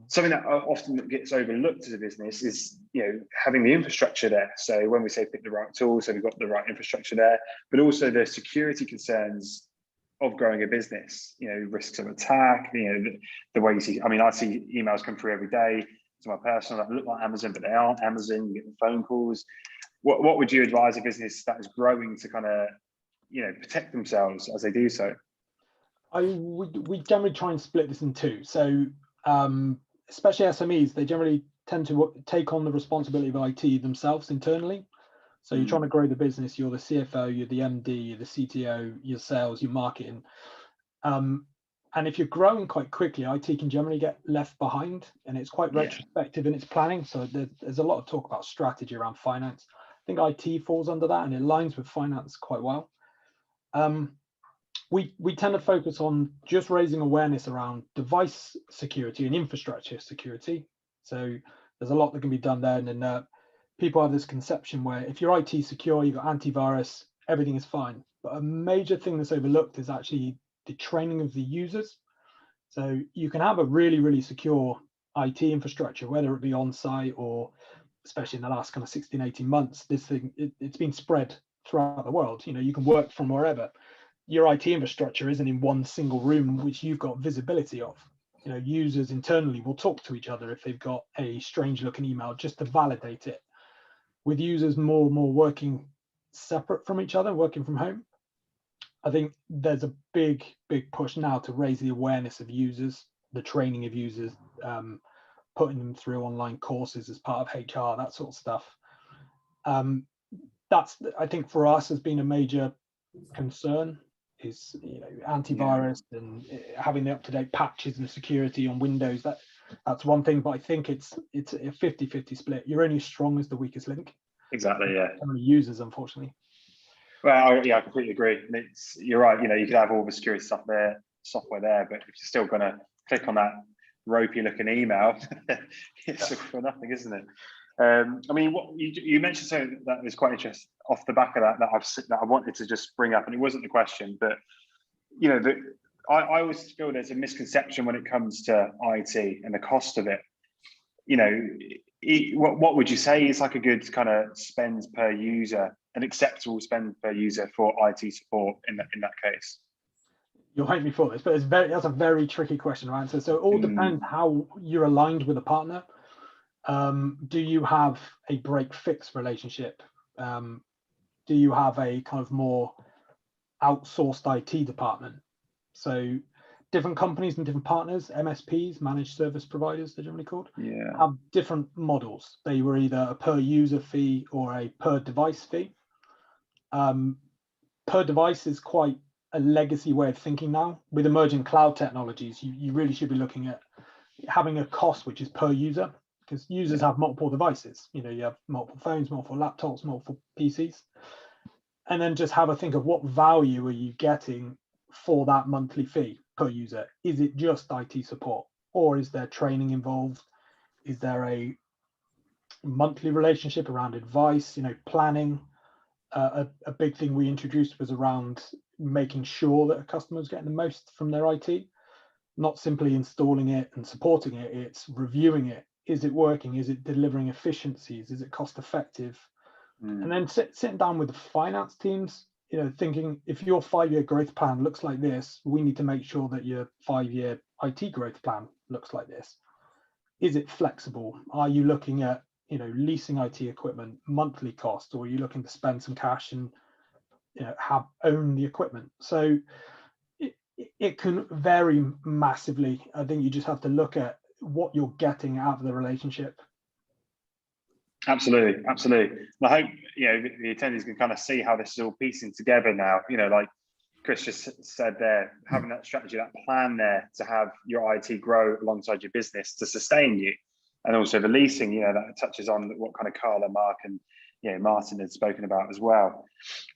Something that often gets overlooked as a business is, having the infrastructure there. So when we say pick the right tools, so we've got the right infrastructure there, but also the security concerns of growing a business, risks of attack, the way you see, I see emails come through every day to my personal that look like Amazon, but they aren't Amazon. You get the phone calls. What would you advise a business that is growing to kind of, protect themselves as they do so? We generally try and split this in two. So especially SMEs, they generally tend to take on the responsibility of IT themselves internally. So you're trying to grow the business, you're the CFO, you're the MD, you're the CTO, your sales, your marketing. And if you're growing quite quickly, IT can generally get left behind, and it's quite retrospective in its planning. So there's a lot of talk about strategy around finance. I think IT falls under that, and it aligns with finance quite well. We tend to focus on just raising awareness around device security and infrastructure security. So there's a lot that can be done there. And then people have this conception where if you're IT secure, you've got antivirus, everything is fine. But a major thing that's overlooked is actually the training of the users. So you can have a really, really secure IT infrastructure, whether it be on site or especially in the last kind of 16, 18 months, this thing, it's been spread throughout the world. You can work from wherever. Your IT infrastructure isn't in one single room which you've got visibility of. Users internally will talk to each other if they've got a strange looking email just to validate it. With users more and more working separate from each other, working from home, I think there's a big push now to raise the awareness of users, the training of users, putting them through online courses as part of HR, that sort of stuff. That's, I think, for us has been a major concern, is antivirus and having the up-to-date patches and security on Windows. That's one thing, but I think it's a 50-50 split. You're only as strong as the weakest link. Exactly, yeah. How many users, unfortunately. Well, I completely agree. You're right. You could have all the security software there, but if you're still going to click on that ropey-looking email, it's for nothing, isn't it? What you mentioned something that was quite interesting off the back of that I wanted to just bring up, and it wasn't the question, but I always feel there's a misconception when it comes to IT and the cost of it. what would you say is like a good kind of spend per user, an acceptable spend per user for IT support in that case? You'll hate me for this, but that's a very tricky question to answer. So it all depends how you're aligned with a partner. Do you have a break-fix relationship? Do you have a kind of more outsourced IT department? So different companies and different partners, MSPs, managed service providers, they're generally called, have different models. They were either a per user fee or a per device fee. Per device is quite a legacy way of thinking now. With emerging cloud technologies, you really should be looking at having a cost which is per user, because users have multiple devices. You have multiple phones, multiple laptops, multiple PCs, and then just have a think of what value are you getting for that monthly fee per user. Is it just IT support, or is there training involved? Is there a monthly relationship around advice, planning? A big thing we introduced was around making sure that a customer's getting the most from their IT, not simply installing it and supporting it. It's reviewing it. Is it working? Is it delivering efficiencies? Is it cost effective? And then sitting down with the finance teams, thinking, if your 5-year growth plan looks like this, we need to make sure that your 5-year IT growth plan looks like this. Is it flexible? Are you looking at leasing IT equipment, monthly cost, or are you looking to spend some cash and own the equipment? So it can vary massively. I think you just have to look at what you're getting out of the relationship. Absolutely. And I hope the attendees can kind of see how this is all piecing together now. Like Chris just said there, having that strategy, that plan there to have your IT grow alongside your business to sustain you. And also the leasing, that touches on what kind of Carla, Mark, and Martin had spoken about as well.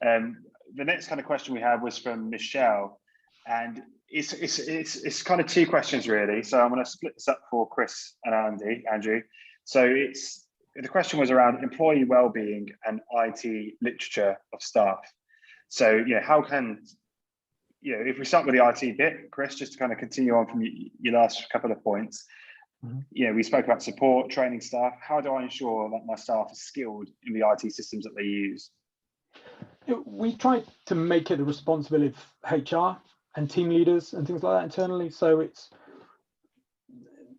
The next kind of question we had was from Michelle, and it's kind of two questions really. So I'm going to split this up for Chris and Andrew. So the question was around employee well-being and IT literature of staff. So how can if we start with the IT bit, Chris, just to kind of continue on from your last couple of points. We spoke about support, training staff. How do I ensure that my staff are skilled in the IT systems that they use? We try to make it the responsibility of HR and team leaders and things like that internally. So it's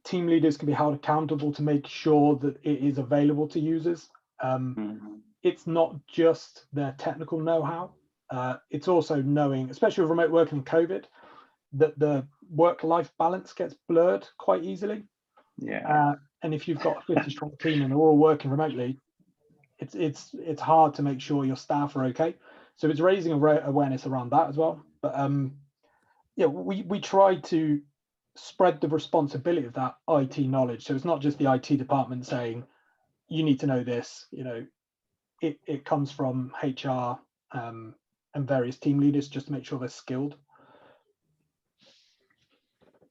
team leaders can be held accountable to make sure that it is available to users. It's not just their technical know-how. It's also knowing, especially with remote working and COVID, that the work-life balance gets blurred quite easily. And if you've got a 50-strong team and they're all working remotely, it's hard to make sure your staff are okay. So it's raising awareness around that as well. But we try to spread the responsibility of that IT knowledge. So it's not just the IT department saying you need to know this. It comes from HR and various team leaders just to make sure they're skilled.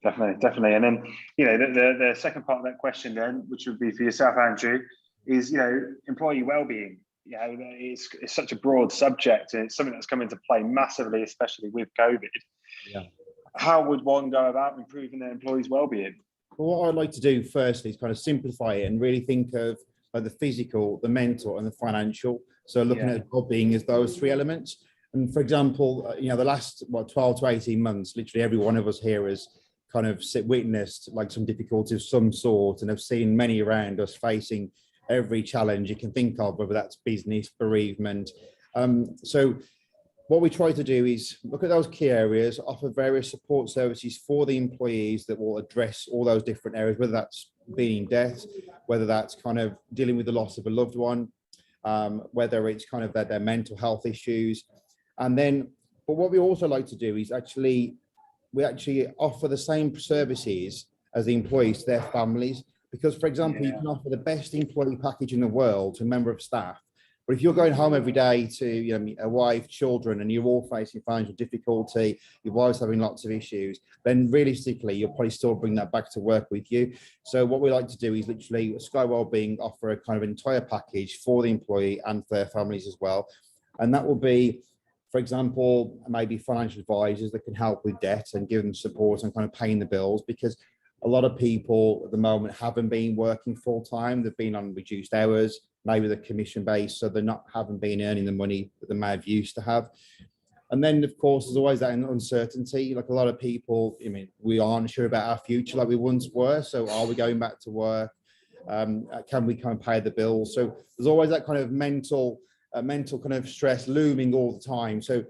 Definitely. And then, the second part of that question then, which would be for yourself, Andrew, is, employee well-being. It's such a broad subject, and it's something that's come into play massively, especially with COVID. How would one go about improving their employees' well-being? Well, what I'd like to do firstly is kind of simplify it and really think of the physical, the mental, and the financial. So looking at well-being as those three elements. And for example, the last 12 to 18 months, literally every one of us here has kind of witnessed like some difficulty of some sort, and have seen many around us facing every challenge you can think of, whether that's business, bereavement. So what we try to do is look at those key areas, offer various support services for the employees that will address all those different areas, whether that's being in debt, whether that's kind of dealing with the loss of a loved one, whether it's kind of their mental health issues. And then, but what we also like to do is we actually offer the same services as the employees to their families. Because, for example, you can offer the best employee package in the world to a member of staff, but if you're going home every day to a wife, children, and you're all facing financial difficulty, your wife's having lots of issues, then realistically, you'll probably still bring that back to work with you. So what we like to do is literally Sky Wellbeing offer a kind of entire package for the employee and for their families as well. And that will be, for example, maybe financial advisors that can help with debt and give them support and kind of paying the bills, because a lot of people at the moment haven't been working full time. They've been on reduced hours, maybe they're commission based, so haven't been earning the money that they may have used to have. And then, of course, there's always that uncertainty. Like a lot of people, I mean, we aren't sure about our future like we once were. So are we going back to work? Can we kind of pay the bills? So there's always that kind of mental kind of stress looming all the time. So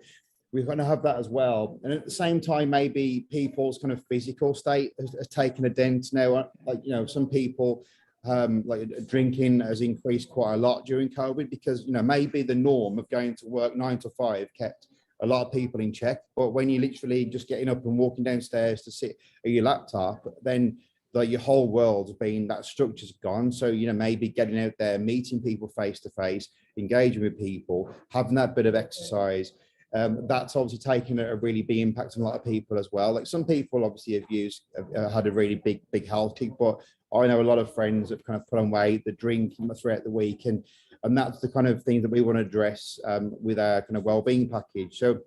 we're going to have that as well. And at the same time, maybe people's kind of physical state has taken a dent now. Like, you know, some people, like drinking has increased quite a lot during COVID because, you know, maybe the norm of going to work 9 to 5 kept a lot of people in check. But when you're literally just getting up and walking downstairs to sit at your laptop, then like your whole world's been, that structure's gone. So, you know, maybe getting out there, meeting people face to face, engaging with people, having that bit of exercise, that's obviously taken a really big impact on a lot of people as well. Like some people obviously have had a really big health kick, but I know a lot of friends have kind of put on weight, the drinking throughout the week, and that's the kind of thing that we want to address with our kind of wellbeing package. So,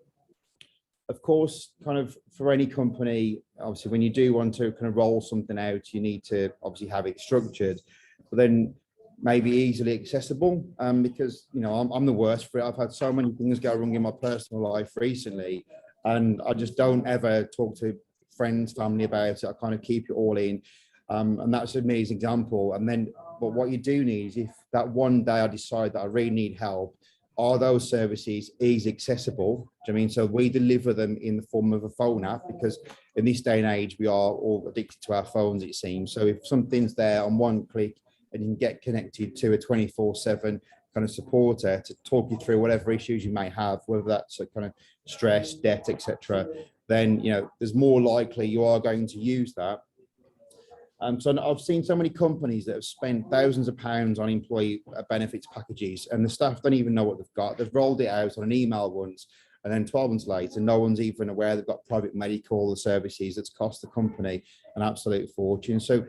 of course, kind of for any company, obviously, when you do want to kind of roll something out, you need to obviously have it structured, but then maybe easily accessible, because, you know, I'm the worst for it. I've had so many things go wrong in my personal life recently, and I just don't ever talk to friends, family about it. I kind of keep it all in. And that's me as an example. And then, but what you do need is if that one day I decide that I really need help, are those services easy accessible? Do you mean? So we deliver them in the form of a phone app, because in this day and age, we are all addicted to our phones, it seems. So if something's there on one click and you can get connected to a 24/7 kind of supporter to talk you through whatever issues you may have, whether that's a kind of stress, debt, etc., then, you know, there's more likely you are going to use that. So I've seen so many companies that have spent thousands of pounds on employee benefits packages, and the staff don't even know what they've got. They've rolled it out on an email once, and then 12 months later, no one's even aware they've got private medical services that's cost the company an absolute fortune. So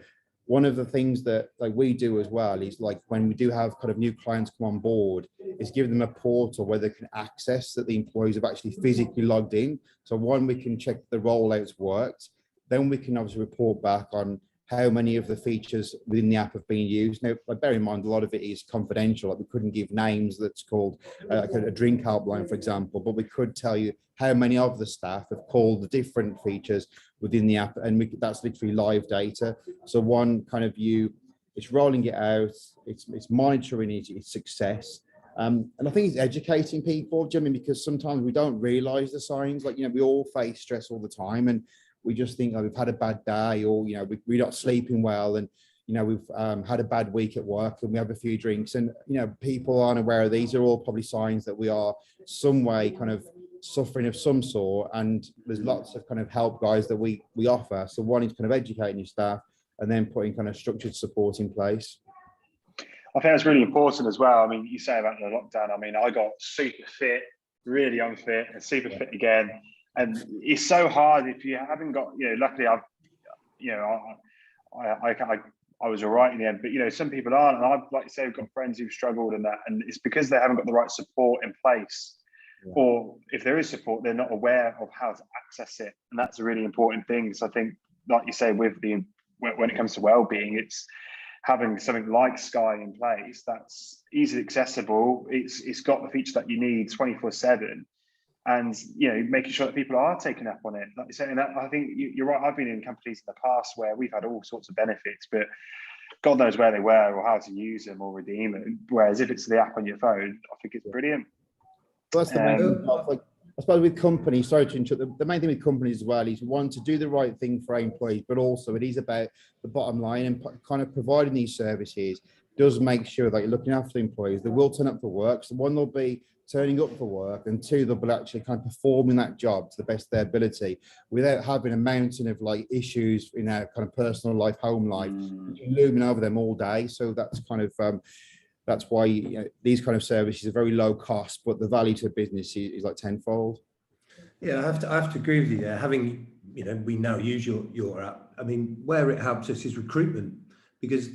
one of the things that like we do as well is, like, when we do have kind of new clients come on board, is give them a portal where they can access that the employees have actually physically logged in. So one, we can check the rollouts worked. Then we can obviously report back on how many of the features within the app have been used. Now, bear in mind, a lot of it is confidential. Like, we couldn't give names that's called like a drink helpline, for example, but we could tell you how many of the staff have called the different features within the app, and that's literally live data. So one kind of view, it's rolling it out, it's monitoring its success. And I think it's educating people, Jimmy, because sometimes we don't realize the signs. Like, you know, we all face stress all the time, and we just think, oh, we've had a bad day, or, you know, we're not sleeping well, and, you know, we've had a bad week at work, and we have a few drinks, and, you know, people aren't aware of these. Are all probably signs that we are some way kind of suffering of some sort, and there's lots of kind of help guides that we offer. So one is kind of educating your staff, and then putting kind of structured support in place. I think that's really important as well. I mean, you say about the lockdown, I mean, I got super fit, really unfit, and super fit again. And it's so hard if you haven't got, you know, luckily I was all right in the end, but, you know, some people aren't. And I've, like you say, I've got friends who've struggled in that, and it's because they haven't got the right support in place. Yeah. Or if there is support, they're not aware of how to access it. And that's a really important thing. So I think, like you say, when it comes to well-being, it's having something like Sky in place that's easily accessible. It's got the feature that you need 24/7. And, you know, making sure that people are taking up on it. Like you say, and I think you're right. I've been in companies in the past where we've had all sorts of benefits, but God knows where they were or how to use them or redeem it. Whereas if it's the app on your phone, I think it's brilliant. Well, that's the main thing. Like, I suppose with companies, sorry to interrupt, the main thing with companies as well is, one, to do the right thing for our employees, but also it is about the bottom line, and kind of providing these services does make sure that you're looking after the employees. They will turn up for work. So one, they'll be turning up for work, and two, they'll be actually kind of performing that job to the best of their ability without having a mountain of like issues in our kind of personal life, home life, looming over them all day. So that's kind of that's why, you know, these kind of services are very low cost, but the value to a business is like tenfold. Yeah, I have to agree with you there. Having, you know, we now use your app. I mean, where it helps us is recruitment, because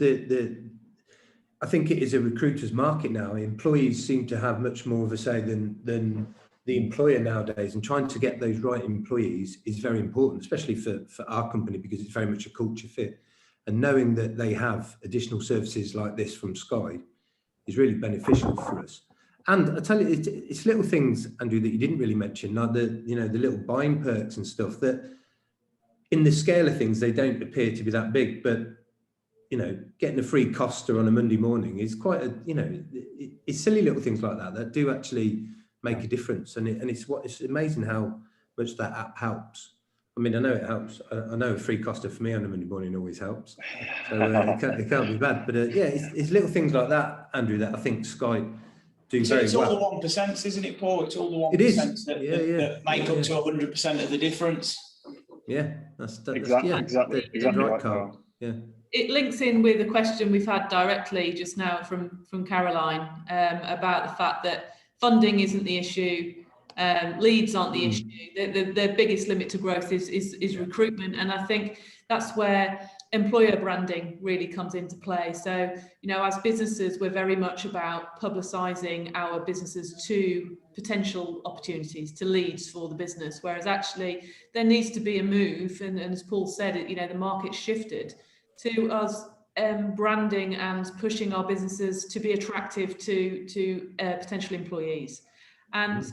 I think it is a recruiter's market now. Employees seem to have much more of a say than the employer nowadays, and trying to get those right employees is very important, especially for our company, because it's very much a culture fit. And knowing that they have additional services like this from Sky is really beneficial for us. And I tell you, it's little things, Andrew, that you didn't really mention, like the little buying perks and stuff that, in the scale of things, they don't appear to be that big, but getting a free Costa on a Monday morning is quite it's silly little things like that do actually make a difference. And it's amazing how much that app helps. I mean, I know it helps. I know a free Costa for me on a Monday morning always helps. So it can't be bad. But it's little things like that, Andrew, that I think Sky do very well. It's all the 1%, isn't it, Paul? It's all the 1% that make up to 100% of the difference. Yeah, that's exactly right, Carl. Yeah. It links in with a question we've had directly just now from Caroline about the fact that funding isn't the issue, leads aren't the issue. The biggest limit to growth is recruitment, and I think that's where employer branding really comes into play. So, as businesses, we're very much about publicising our businesses to potential opportunities, to leads for the business, whereas actually there needs to be a move, and as Paul said, the market's shifted to us branding and pushing our businesses to be attractive to potential employees, and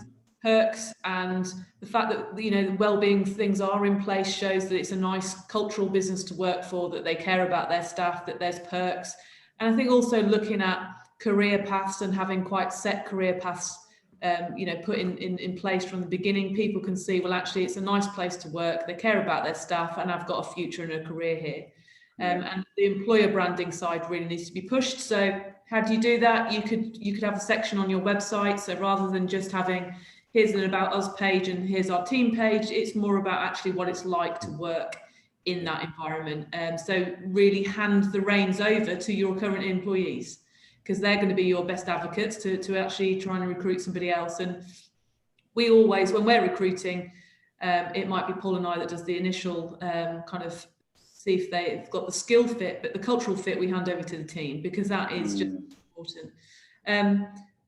perks, and the fact that the wellbeing things are in place shows that it's a nice cultural business to work for, that they care about their staff, that there's perks. And I think also looking at career paths and having quite set career paths put in place from the beginning, people can see, well, actually it's a nice place to work, they care about their staff, and I've got a future and a career here. And the employer branding side really needs to be pushed. So how do you do that? You could have a section on your website. So rather than just having here's an about us page and here's our team page, it's more about actually what it's like to work in that environment. So really hand the reins over to your current employees, because they're going to be your best advocates to actually try and recruit somebody else. And we always, when we're recruiting, it might be Paul and I that does the initial kind of see if they've got the skill fit, but the cultural fit we hand over to the team, because that is just important.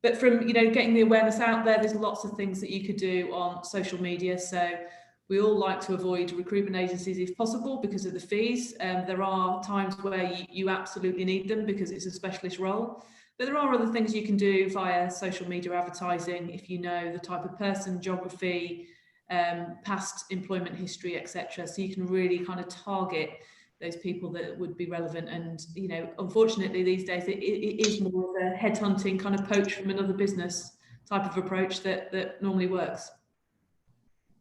But from getting the awareness out there's lots of things that you could do on social media. So we all like to avoid recruitment agencies if possible because of the fees. There are times where you absolutely need them because it's a specialist role. But there are other things you can do via social media advertising if you know the type of person, geography, past employment history, etc. So you can really kind of target those people that would be relevant. And unfortunately these days it is more of a headhunting kind of poach from another business type of approach that normally works.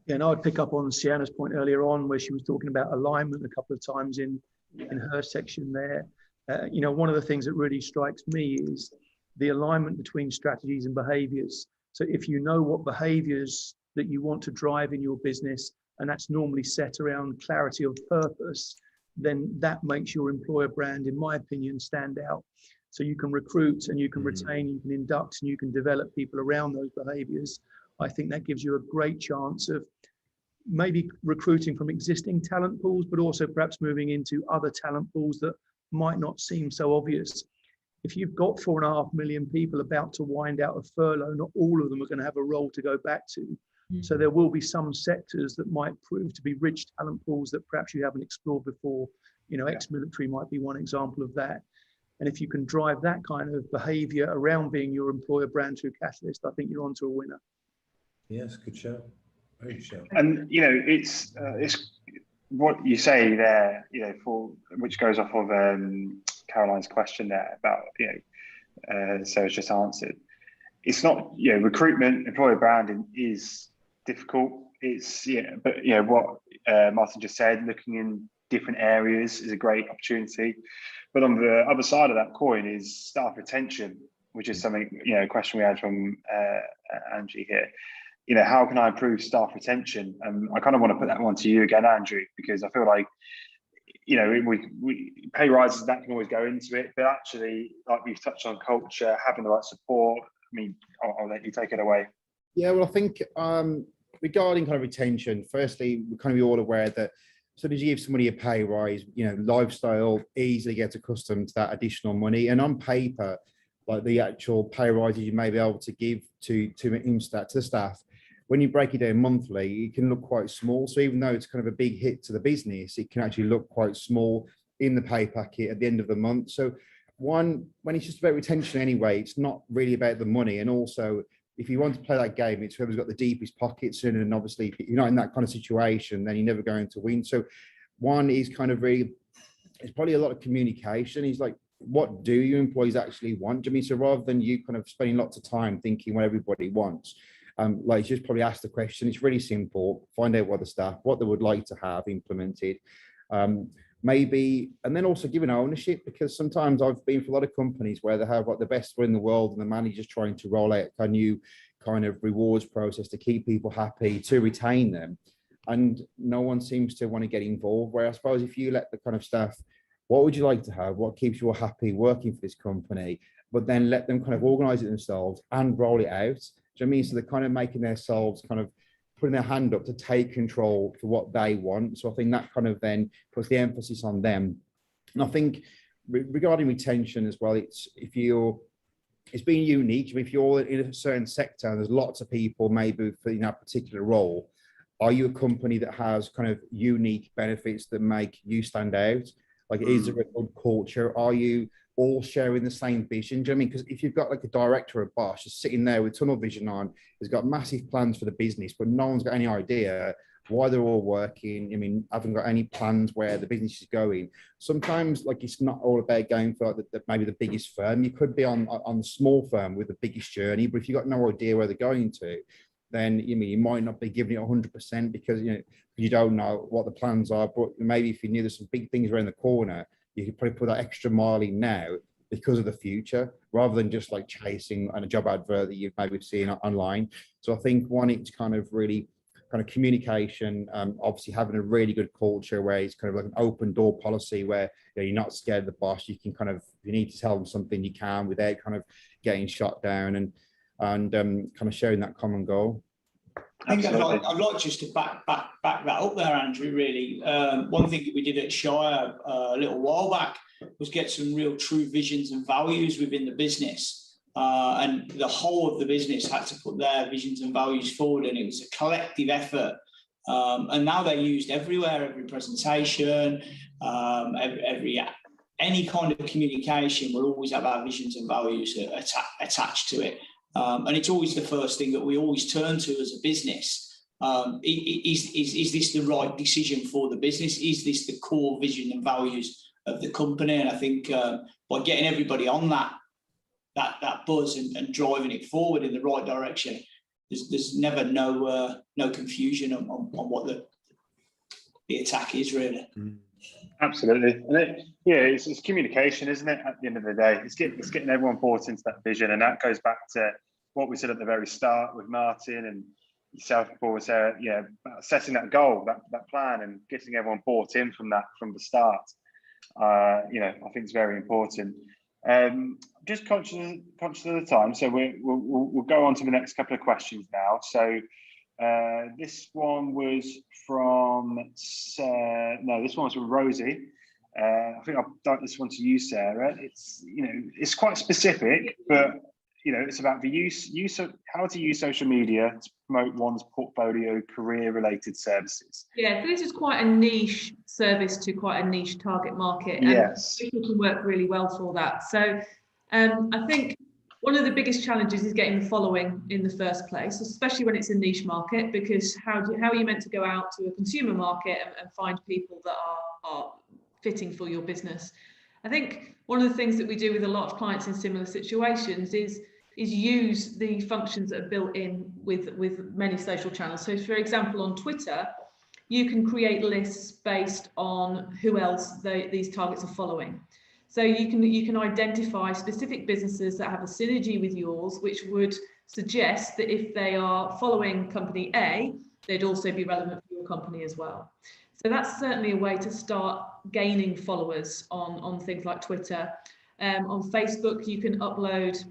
Yeah, and I'd pick up on Sienna's point earlier on where she was talking about alignment a couple of times in her section there. One of the things that really strikes me is the alignment between strategies and behaviours. So if you know what behaviours that you want to drive in your business, and that's normally set around clarity of purpose, then that makes your employer brand, in my opinion, stand out. So you can recruit and you can retain, you can induct and you can develop people around those behaviours. I think that gives you a great chance of maybe recruiting from existing talent pools, but also perhaps moving into other talent pools that might not seem so obvious. If you've got 4.5 million people about to wind out a furlough, not all of them are going to have a role to go back to. So there will be some sectors that might prove to be rich talent pools that perhaps you haven't explored before. Ex-military might be one example of that. And if you can drive that kind of behaviour around being your employer brand through Catalyst, I think you're onto a winner. Yes, good show. Very good show. And it's what you say there, for which goes off of Caroline's question there about Sarah's just answered. It's not recruitment, employer branding is difficult. It's but what Martin just said, looking in different areas is a great opportunity. But on the other side of that coin is staff retention, which is something a question we had from Angie here. How can I improve staff retention? I kind of want to put that one to you again, Andrew, because I feel like we pay rises, that can always go into it, but actually, like we've touched on culture, having the right support. I mean, I'll let you take it away. Yeah, well, I think regarding kind of retention, firstly, we're kind of all aware that as soon as you give somebody a pay rise, lifestyle easily gets accustomed to that additional money. And on paper, like the actual pay rises you may be able to give to the staff, when you break it down monthly, it can look quite small. So even though it's kind of a big hit to the business, it can actually look quite small in the pay packet at the end of the month. So when it's just about retention anyway, it's not really about the money. And also, if you want to play that game, it's whoever's got the deepest pockets in. And obviously, if you're not in that kind of situation, then you're never going to win. So one is kind of really, it's probably a lot of communication. He's like, what do your employees actually want? Do you mean, so rather than you kind of spending lots of time thinking what everybody wants, like just probably ask the question. It's really simple. Find out what they would like to have implemented. Maybe, and then also giving ownership, because sometimes I've been for a lot of companies where they have like the best one in the world and the manager's trying to roll out a new kind of rewards process to keep people happy, to retain them. And no one seems to want to get involved. Where I suppose if you let the kind of staff, what would you like to have? What keeps you all happy working for this company? But then let them kind of organize it themselves and roll it out. Do you know what I mean? So they're kind of making themselves kind of putting their hand up to take control for what they want. So I think that kind of then puts the emphasis on them. And I think regarding retention as well, it's being unique. I mean, if you're in a certain sector and there's lots of people maybe for that particular role, are you a company that has kind of unique benefits that make you stand out? Like, is there a good culture? Are you all sharing the same vision? Do you know what I mean? Because if you've got like a director or a boss just sitting there with tunnel vision on, has got massive plans for the business, but no one's got any idea why they're all working. I mean, haven't got any plans where the business is going. Sometimes, like, it's not all about going for like maybe the biggest firm. You could be on the small firm with the biggest journey, but if you've got no idea where they're going to, then you might not be giving it 100% because you don't know what the plans are. But maybe if you knew there's some big things around the corner, you could probably put that extra mile in now because of the future, rather than just like chasing on a job advert that you've maybe seen online. So I think one, it's kind of really kind of communication, obviously having a really good culture where it's kind of like an open door policy where you're not scared of the boss. You can kind of, if you need to tell them something, you can without kind of getting shot down, and kind of sharing that common goal. I think I'd like just to back that up there, Andrew, really. One thing that we did at Shire a little while back was get some real true visions and values within the business. And the whole of the business had to put their visions and values forward, and it was a collective effort. And now they're used everywhere, every presentation, any kind of communication will always have our visions and values attached to it. And it's always the first thing that we always turn to as a business. Is this the right decision for the business? Is this the core vision and values of the company? And I think by getting everybody on that buzz and driving it forward in the right direction, there's never no confusion on what the attack is, really. Absolutely. And it's communication, isn't it? At the end of the day, it's getting everyone bought into that vision, and that goes back to what we said at the very start with Martin and yourself, Paul, Sarah. Setting that goal, that plan, and getting everyone bought in from the start. I think it's very important. Just conscious of the time, so we'll go on to the next couple of questions now. So this one was from Rosie. I think I'll direct this one to you, Sarah. It's quite specific, but it's about the use of how to use social media to promote one's portfolio career-related services. Yeah, so this is quite a niche service to quite a niche target market, and yes, people can work really well for that. So I think one of the biggest challenges is getting the following in the first place, especially when it's a niche market, because how are you meant to go out to a consumer market and find people that are fitting for your business? I think one of the things that we do with a lot of clients in similar situations is use the functions that are built in with many social channels. So for example, on Twitter, you can create lists based on who else these targets are following. So you can identify specific businesses that have a synergy with yours, which would suggest that if they are following company A, they'd also be relevant for your company as well. So that's certainly a way to start gaining followers on things like Twitter. On Facebook, you can upload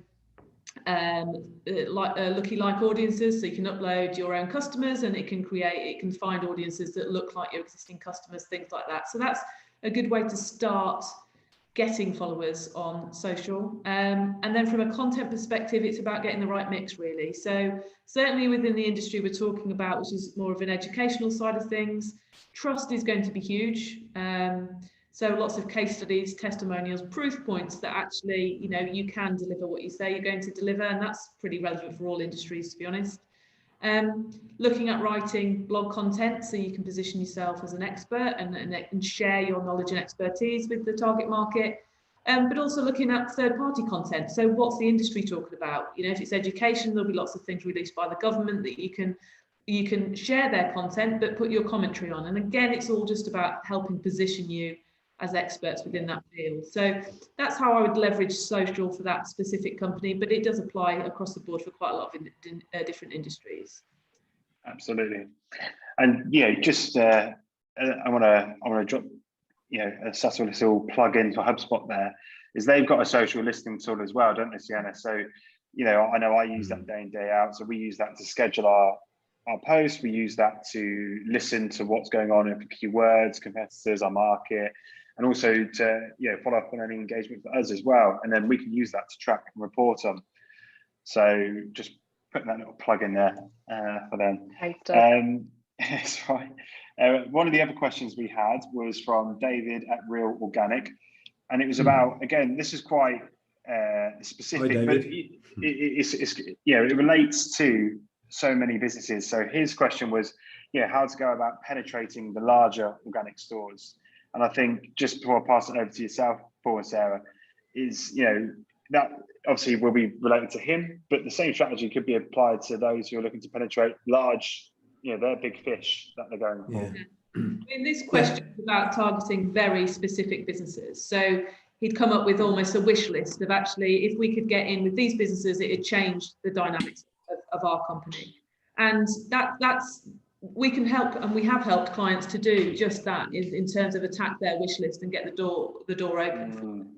looky-like audiences, so you can upload your own customers, and it can find audiences that look like your existing customers, things like that. So that's a good way to start getting followers on social. And then from a content perspective, it's about getting the right mix, really. So certainly within the industry we're talking about, which is more of an educational side of things, trust is going to be huge. So lots of case studies, testimonials, proof points that actually, you know, you can deliver what you say you're going to deliver. And that's pretty relevant for all industries, to be honest. Looking at writing blog content so you can position yourself as an expert and share your knowledge and expertise with the target market, but also looking at third-party content. So what's the industry talking about? You know, if it's education, there'll be lots of things released by the government that you can share their content but put your commentary on. And again, it's all just about helping position you as experts within that field. So that's how I would leverage social for that specific company, but it does apply across the board for quite a lot of different industries. Absolutely. And yeah, just I want to drop, you know, a subtle little plug in for Hubspot there, is they've got a social listening tool as well, don't they, Sienna? So, you know I use that day in, day out. So we use that to schedule our posts. We use that to listen to what's going on in keywords, competitors, our market, and also to, you know, follow up on any engagement for us as well. And then we can use that to track and report on. So just putting that little plug in there for them. Thanks, Doug. That's right. One of the other questions we had was from David at Real Organic, and it was about, again, this is quite specific, Hi, but it's you know, it relates to so many businesses. So his question was, yeah, how to go about penetrating the larger organic stores. And I think, just before I pass it over to yourself, Paul and Sarah, is, you know, that obviously will be related to him, but the same strategy could be applied to those who are looking to penetrate large, you know, they're big fish that they're going for. Yeah. I mean, this question is about targeting very specific businesses. So he'd come up with almost a wish list of, actually, if we could get in with these businesses, it would change the dynamics of our company. And that's we can help, and we have helped clients to do just that in terms of attack their wish list and get the door open.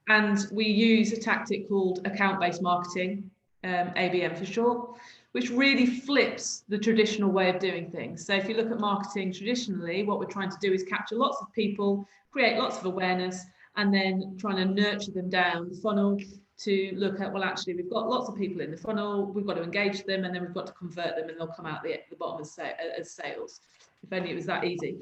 And we use a tactic called account-based marketing, ABM for short, which really flips the traditional way of doing things. So if you look at marketing traditionally, what we're trying to do is capture lots of people, create lots of awareness, and then trying to nurture them down the funnel to look at, well, actually, we've got lots of people in the funnel, we've got to engage them, and then we've got to convert them, and they'll come out the bottom as sales. If only it was that easy.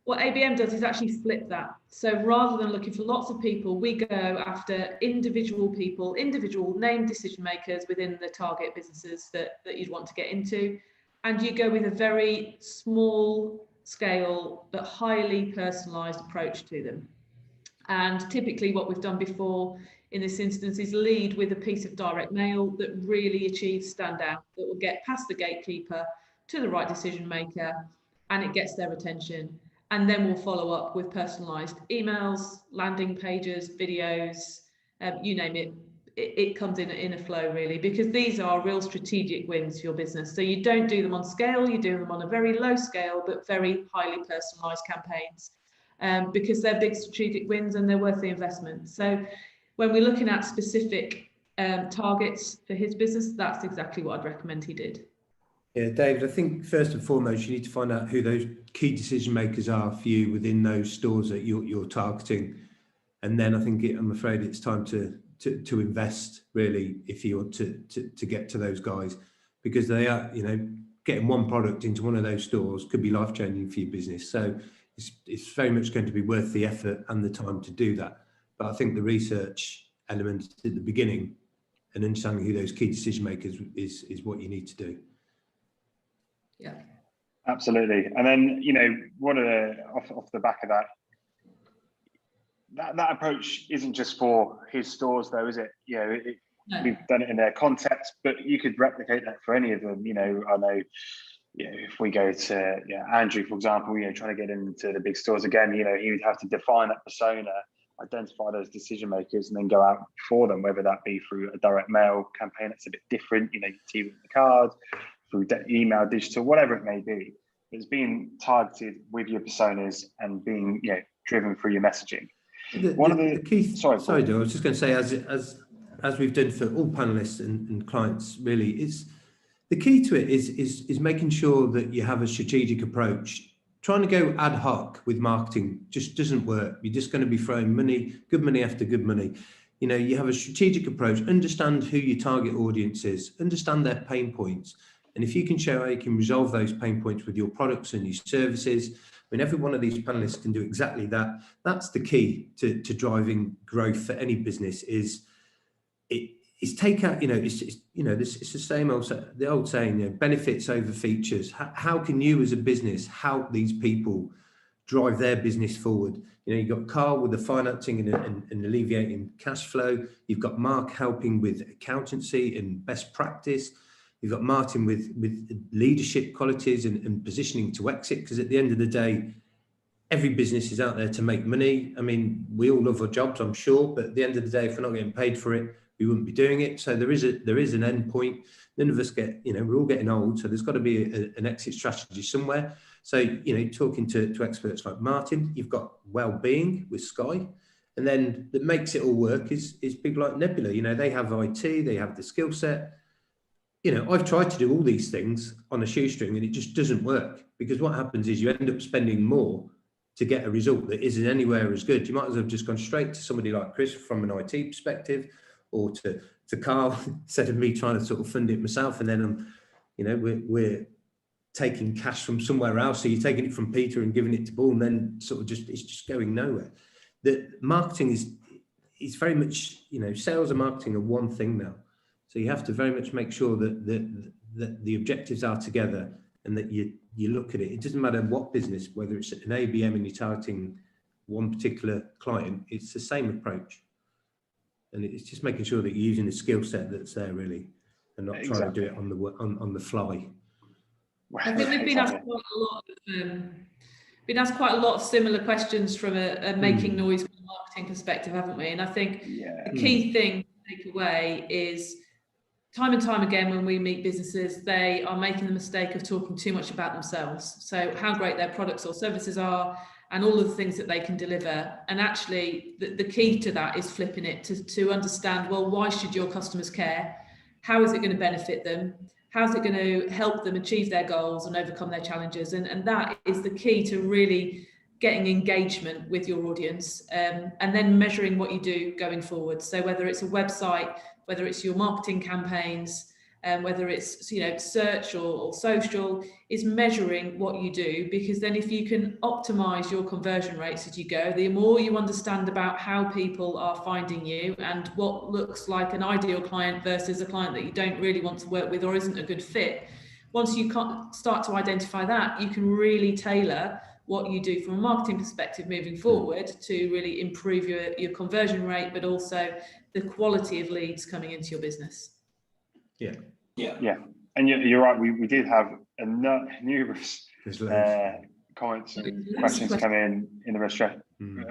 What ABM does is actually flip that. So rather than looking for lots of people, we go after individual people, individual named decision makers within the target businesses that you'd want to get into. And you go with a very small scale but highly personalized approach to them. And typically what we've done before in this instance is lead with a piece of direct mail that really achieves standout, that will get past the gatekeeper to the right decision maker, and it gets their attention. And then we'll follow up with personalized emails, landing pages, videos, you name it. It comes in a flow, really, because these are real strategic wins for your business. So you don't do them on scale, you do them on a very low scale, but very highly personalized campaigns, because they're big strategic wins and they're worth the investment. So when we're looking at specific targets for his business, that's exactly what I'd recommend he did. Yeah, David, I think first and foremost, you need to find out who those key decision makers are for you within those stores that you're targeting. And then I think I'm afraid it's time to invest, really, if you want to get to those guys, because they are, you know, getting one product into one of those stores could be life-changing for your business. So it's very much going to be worth the effort and the time to do that. But I think the research element at the beginning and understanding who those key decision makers is what you need to do. Yeah, absolutely. And then, you know, off the back of that approach isn't just for his stores, though, is it? You know, no. We've done it in their context, but you could replicate that for any of them. You know, I know, you know, if we go to Andrew, for example, you know, trying to get into the big stores again, you know, he would have to define that persona, identify those decision makers, and then go out for them, whether that be through a direct mail campaign that's a bit different, you know, TV in the card, through email, digital, whatever it may be. It's being targeted with your personas and being, you know, driven through your messaging. The key. Sorry, Joe. I was just going to say, as we've done for all panelists and clients, really, is the key to it is making sure that you have a strategic approach trying to go ad hoc with marketing just doesn't work. You're just going to be throwing money, good money after good money. You know, you have a strategic approach, understand who your target audience is, understand their pain points. And if you can show how you can resolve those pain points with your products and your services, I mean, every one of these panelists can do exactly that. That's the key to driving growth for any business is take out, it's the same the old saying, benefits over features. How can you as a business help these people drive their business forward? You've got Carl with the financing and alleviating cash flow. You've got Mark helping with accountancy and best practice. You've got Martin with leadership qualities and positioning to exit, because at the end of the day, every business is out there to make money. I mean, we all love our jobs, I'm sure, but at the end of the day, if we're not getting paid for it, we wouldn't be doing it. So there is an end point. None of us we're all getting old, so there's got to be an exit strategy somewhere. So, talking to experts like Martin, you've got wellbeing with Sky, and then that makes it all work is people like Nebula. They have IT, they have the skill set. I've tried to do all these things on a shoestring and it just doesn't work, because what happens is you end up spending more to get a result that isn't anywhere as good. You might as well have just gone straight to somebody like Chris from an IT perspective, or to Carl, instead of me trying to sort of fund it myself. And then we're taking cash from somewhere else. So you're taking it from Peter and giving it to Paul, and then sort of it's just going nowhere. The marketing is very much, sales and marketing are one thing now. So you have to very much make sure that the objectives are together, and that you look at it. It doesn't matter what business, whether it's an ABM and you're targeting one particular client, it's the same approach. And it's just making sure that you're using the skill set that's there, really, and not trying to do it on the fly. I think we've been asked quite a lot of similar questions from a making noise from a marketing perspective, haven't we? And I think the key thing to take away is, time and time again, when we meet businesses, they are making the mistake of talking too much about themselves. So how great their products or services are, and all of the things that they can deliver. And actually, the key to that is flipping it to understand, well, why should your customers care? How is it going to benefit them? How's it going to help them achieve their goals and overcome their challenges? And that is the key to really getting engagement with your audience, and then measuring what you do going forward. So whether it's a website, whether it's your marketing campaigns, whether it's search or social, is measuring what you do, because then if you can optimize your conversion rates as you go, the more you understand about how people are finding you and what looks like an ideal client versus a client that you don't really want to work with or isn't a good fit. Once you start to identify that, you can really tailor what you do from a marketing perspective moving forward to really improve your conversion rate, but also the quality of leads coming into your business. Yeah. And you're right. We did have numerous comments and questions come in the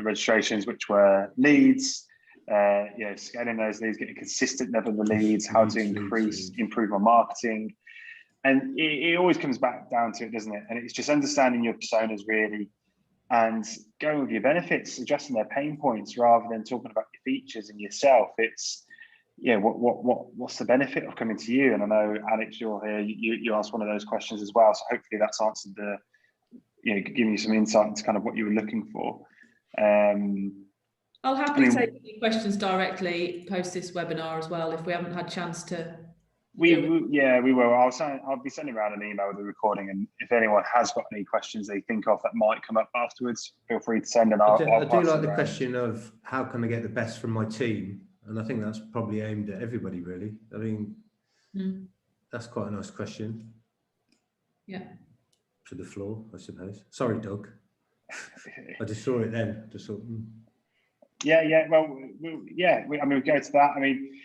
registrations, which were leads, scaling those leads, getting a consistent level of the leads, how to improve my marketing. And it always comes back down to it, doesn't it? And it's just understanding your personas, really, and going with your benefits, addressing their pain points rather than talking about your features and yourself. It's what's the benefit of coming to you? And I know, Alex, you're here, you asked one of those questions as well. So hopefully that's answered giving you some insight into kind of what you were looking for. I'll happily take any questions directly post this webinar as well, if we haven't had a chance to. We will. I'll be sending around an email with the recording, and if anyone has got any questions they think of that might come up afterwards, feel free to send. And I do like the question of how can I get the best from my team, and I think that's probably aimed at everybody, really. I mean, that's quite a nice question. Yeah. To the floor, I suppose. Sorry, Doug. I just saw it then. Just thought. Yeah. Well, we'll go to that. I mean,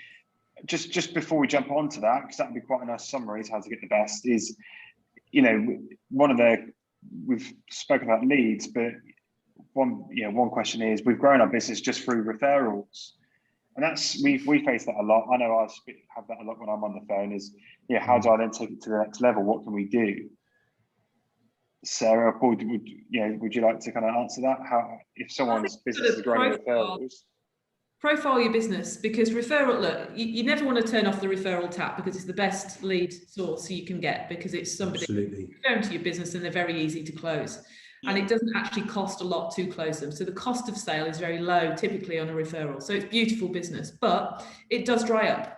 just before we jump onto that, because that would be quite a nice summary of how to get the best, is, we've spoken about leads, but one question is, we've grown our business just through referrals. And that's, we face that a lot. I know I have that a lot when I'm on the phone, is, how do I then take it to the next level? What can we do? Sarah, Paul, would you like to kind of answer that? How, if someone's business is growing referrals? Profile your business, because referral, you never want to turn off the referral tap, because it's the best lead source you can get, because it's somebody referring to your business and they're very easy to close. and it doesn't actually cost a lot to close them. So the cost of sale is very low typically on a referral. So it's beautiful business, but it does dry up.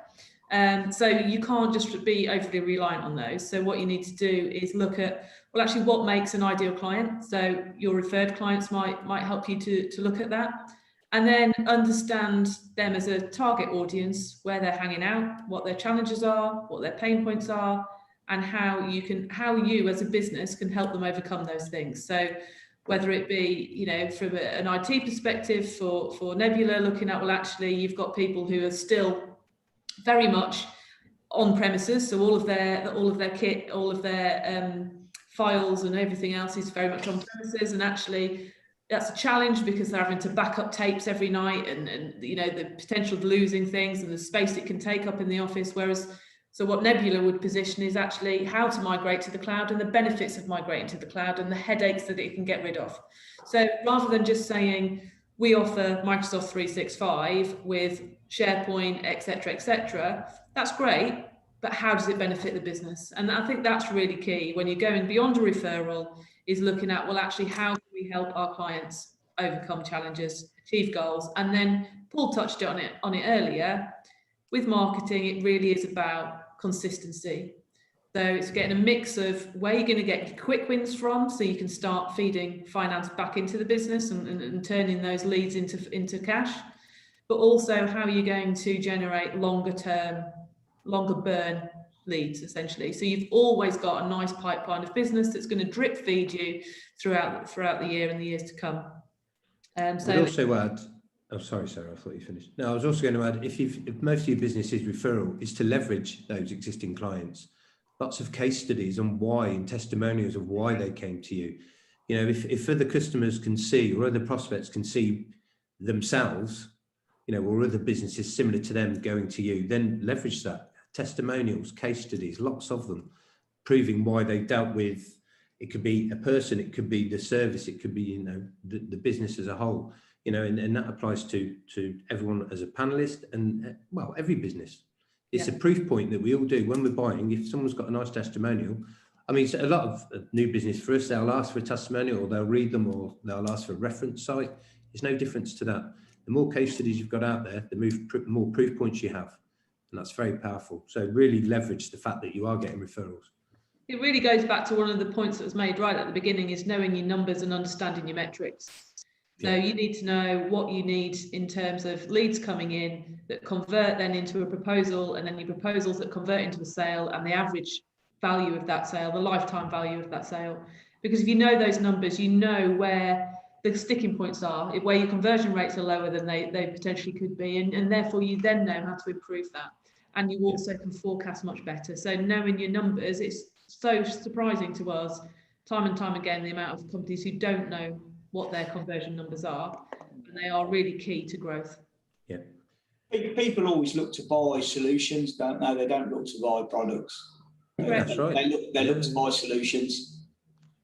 So you can't just be overly reliant on those. So what you need to do is look at, well, actually what makes an ideal client. So your referred clients might help you to look at that. And then understand them as a target audience, where they're hanging out, what their challenges are, what their pain points are, and how you as a business can help them overcome those things. So whether it be, you know, from an IT perspective for Nebula, looking at, well, actually you've got people who are still very much on premises, so all of their kit, all of their files and everything else is very much on premises, and actually that's a challenge because they're having to back up tapes every night, and you know, the potential of losing things and the space it can take up in the office. Whereas, so what Nebula would position is actually how to migrate to the cloud and the benefits of migrating to the cloud and the headaches that it can get rid of. So rather than just saying we offer Microsoft 365 with SharePoint, etc., that's great, but how does it benefit the business? And I think that's really key when you're going beyond a referral, is looking at, well, actually, how can we help our clients overcome challenges, achieve goals? And then Paul touched on it earlier. With marketing, it really is about consistency. So it's getting a mix of where you're going to get quick wins from, so you can start feeding finance back into the business and turning those leads into cash, but also how you're going to generate longer burn leads, essentially. So you've always got a nice pipeline of business that's going to drip feed you throughout the year and the years to come. So I'd also add, oh, sorry, Sarah, I thought you finished. No, I was also going to add, if most of your business is referral, is to leverage those existing clients. Lots of case studies on why, and testimonials of why they came to you. You know, if other customers can see, or other prospects can see themselves, you know, or other businesses similar to them going to you, then leverage that. Testimonials, case studies, lots of them, proving why they dealt with, it could be a person, it could be the service, it could be, you know, the business as a whole, you know, and that applies to everyone as a panelist and, well, every business. It's a proof point that we all do when we're buying. If someone's got a nice testimonial, I mean, a lot of new business for us, they'll ask for a testimonial, or they'll read them, or they'll ask for a reference site. There's no difference to that. The more case studies you've got out there, the more proof points you have. And that's very powerful. So really leverage the fact that you are getting referrals. It really goes back to one of the points that was made right at the beginning, is knowing your numbers and understanding your metrics. So you need to know what you need in terms of leads coming in that convert then into a proposal, and then your proposals that convert into a sale, and the average value of that sale, the lifetime value of that sale. Because if you know those numbers, you know where the sticking points are, where your conversion rates are lower than they potentially could be, and therefore you then know how to improve that. And you also can forecast much better. So knowing your numbers, it's so surprising to us time and time again, the amount of companies who don't know what their conversion numbers are, and they are really key to growth. Yeah. People always look to buy solutions, don't they? They don't look to buy products. Correct. That's right. They look to buy solutions.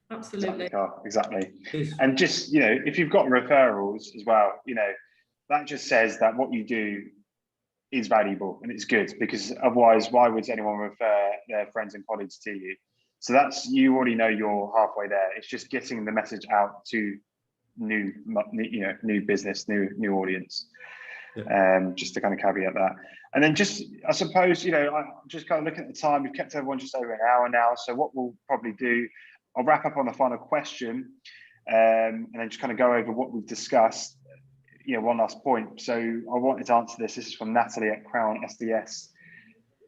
Absolutely. Exactly. And just, you know, if you've got referrals as well, you know, that just says that what you do is valuable and it's good, because otherwise, why would anyone refer their friends and colleagues to you? So that's, you already know you're halfway there. It's just getting the message out to new business, new audience. Just to kind of caveat that. And then just, I suppose, you know, I'm just kind of looking at the time, we've kept everyone just over an hour now. So what we'll probably do, I'll wrap up on the final question, and then just kind of go over what we've discussed. You know, one last point. So I wanted to answer this. This is from Natalie at Crown SDS.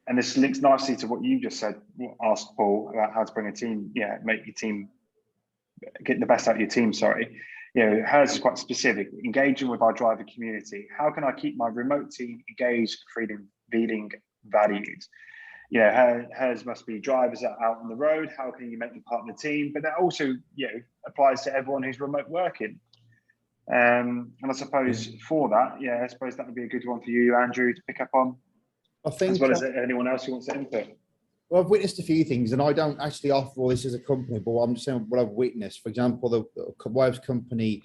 And this links nicely to what you just said, asked Paul, about how to bring a team, make your team, get the best out of your team, sorry. You know, hers is quite specific, engaging with our driver community. How can I keep my remote team engaged, feeling valued? You know, hers must be drivers that are out on the road. How can you make them part of the team? But that also, you know, applies to everyone who's remote working. And I suppose for that, I suppose that would be a good one for you, Andrew, to pick up on, I think, as well as anyone else who wants to input. Well, I've witnessed a few things, and I don't actually offer all this as a company, but I'm just saying what I've witnessed. For example, the wife's company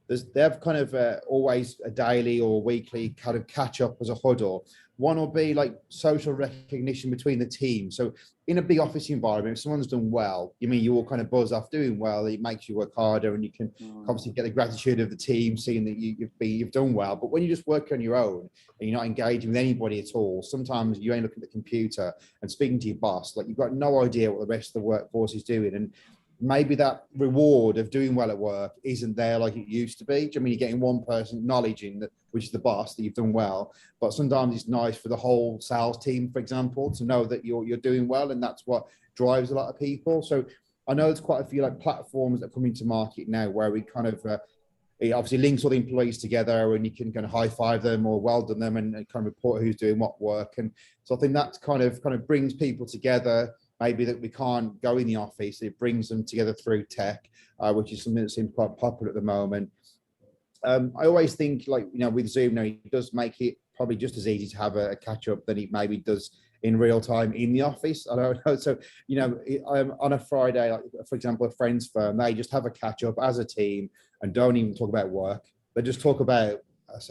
they have kind of always a daily or weekly kind of catch up as a huddle. One will be like social recognition between the team. So in a big office environment, if someone's done well, you all kind of buzz off doing well. It makes you work harder, and you can obviously get the gratitude of the team seeing that you've done well. But when you just work on your own and you're not engaging with anybody at all, sometimes you ain't looking at the computer and speaking to your boss. Like, you've got no idea what the rest of the workforce is doing, and maybe that reward of doing well at work isn't there like it used to be. I mean, you're getting one person acknowledging that, which is the boss, that you've done well. But sometimes it's nice for the whole sales team, for example, to know that you're doing well, and that's what drives a lot of people. So I know there's quite a few like platforms that come into market now where we kind of it obviously links all the employees together, and you can kind of high five them or well done them and kind of report who's doing what work. And so I think that kind of brings people together. Maybe that we can't go in the office, it brings them together through tech, which is something that seems quite popular at the moment. I always think, like, with Zoom now, it does make it probably just as easy to have a catch up than it maybe does in real time in the office. I don't know. So, on a Friday, like, for example, a friend's firm, they just have a catch up as a team and don't even talk about work. They just talk about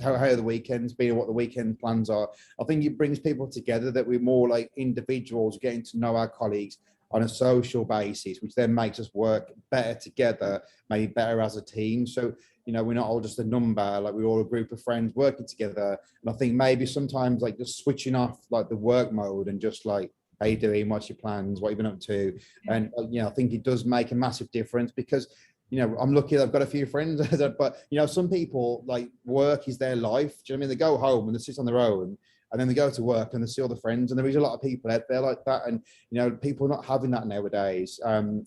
how the weekend's been, what the weekend plans are. I think it brings people together, that we're more like individuals getting to know our colleagues on a social basis, which then makes us work better together, maybe better as a team. So, we're not all just a number, like we're all a group of friends working together. And I think maybe sometimes like just switching off like the work mode and just like, how you doing, what's your plans, what you've been up to? And, I think it does make a massive difference, because I'm lucky I've got a few friends, but some people, like, work is their life. Do you know what I mean? They go home and they sit on their own, and then they go to work and they see all the friends, and there is a lot of people out there like that. And, people not having that nowadays,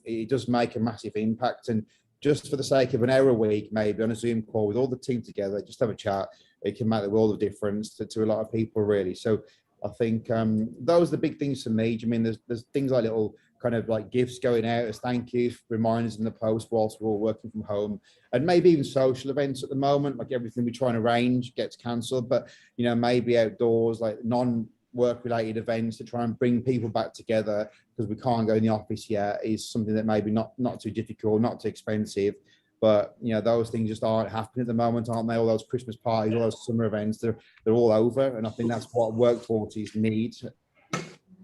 it does make a massive impact. And just for the sake of an hour a week, maybe on a Zoom call with all the team together, just have a chat, it can make the world of difference to a lot of people, really. So I think those are the big things for me. I mean, there's things like little kind of like gifts going out as thank yous, reminders in the post whilst we're all working from home, and maybe even social events at the moment. Like, everything we try and arrange gets cancelled, but maybe outdoors, like non-work related events to try and bring people back together, because we can't go in the office yet, is something that maybe not too difficult, not too expensive. But those things just aren't happening at the moment, aren't they? All those Christmas parties, all those summer events, they're all over, and I think that's what workforces need.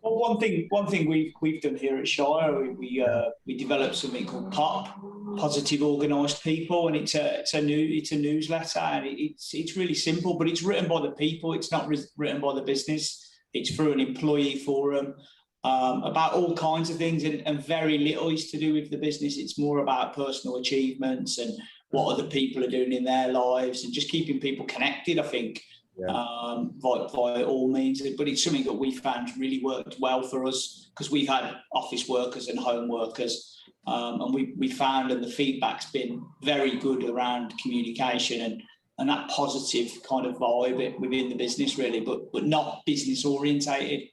Well, one thing we've done here at Shire, we developed something called POP, Positive Organised People, and it's a newsletter, and it's really simple, but it's written by the people. It's not written by the business. It's through an employee forum about all kinds of things, and very little is to do with the business. It's more about personal achievements and what other people are doing in their lives, and just keeping people connected, I think. By all means, but it's something that we found really worked well for us, because we've had office workers and home workers, and we found, and the feedback's been very good around communication and that positive kind of vibe within the business, really, but not business orientated.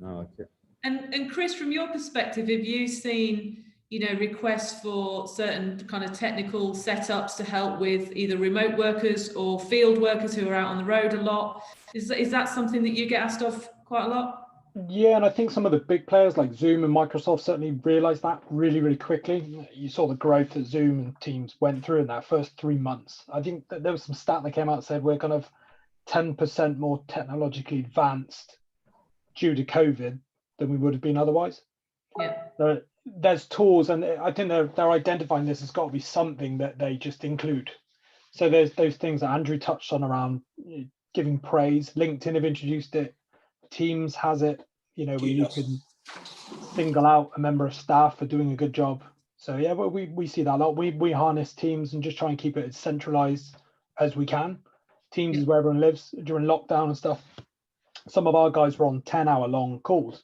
Okay. And Chris, from your perspective, have you seen requests for certain kind of technical setups to help with either remote workers or field workers who are out on the road a lot? Is that something that you get asked of quite a lot? Yeah, and I think some of the big players like Zoom and Microsoft certainly realized that really, really quickly. You saw the growth that Zoom and Teams went through in that first 3 months. I think that there was some stat that came out that said we're kind of 10% more technologically advanced due to COVID than we would have been otherwise. Yeah. So there's tools, and I think they're identifying this has got to be something that they just include. So there's those things that Andrew touched on around giving praise. LinkedIn have introduced it. Teams has it, where you can single out a member of staff for doing a good job. So yeah, well, we see that a lot. We harness Teams and just try and keep it as centralized as we can. Teams is where everyone lives during lockdown and stuff. Some of our guys were on 10-hour long calls.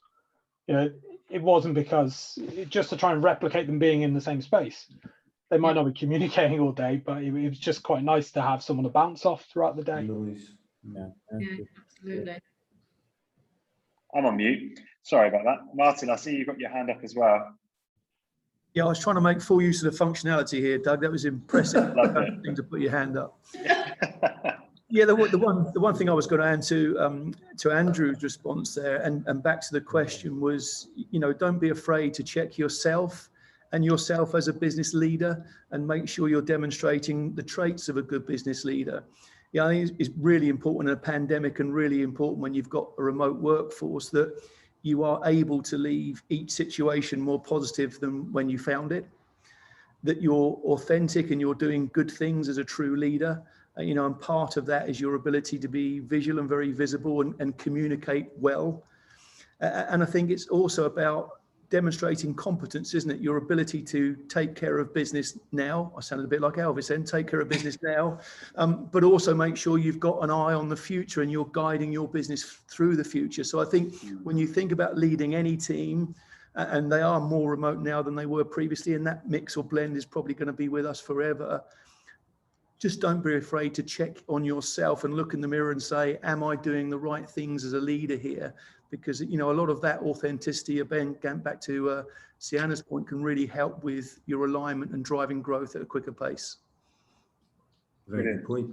It wasn't because just to try and replicate them being in the same space. They might not be communicating all day, but it was just quite nice to have someone to bounce off throughout the day. Yeah, absolutely. I'm on mute. Sorry about that. Martin, I see you've got your hand up as well. Yeah, I was trying to make full use of the functionality here, Doug. That was impressive. Thing to put your hand up. Yeah, the one thing I was going to add to Andrew's response there, and back to the question was, don't be afraid to check yourself and yourself as a business leader, and make sure you're demonstrating the traits of a good business leader. Yeah, I think it's really important in a pandemic, and really important when you've got a remote workforce, that you are able to leave each situation more positive than when you found it, that you're authentic and you're doing good things as a true leader. You know, and part of that is your ability to be visual and very visible, and communicate well. And I think it's also about demonstrating competence, isn't it? Your ability to take care of business now. I sounded a bit like Elvis then, take care of business now, but also make sure you've got an eye on the future and you're guiding your business through the future. So I think when you think about leading any team, and they are more remote now than they were previously, and that mix or blend is probably going to be with us forever, just don't be afraid to check on yourself and look in the mirror and say, am I doing the right things as a leader here? Because, you know, a lot of that authenticity, again, back to Sienna's point, can really help with your alignment and driving growth at a quicker pace. Very good point.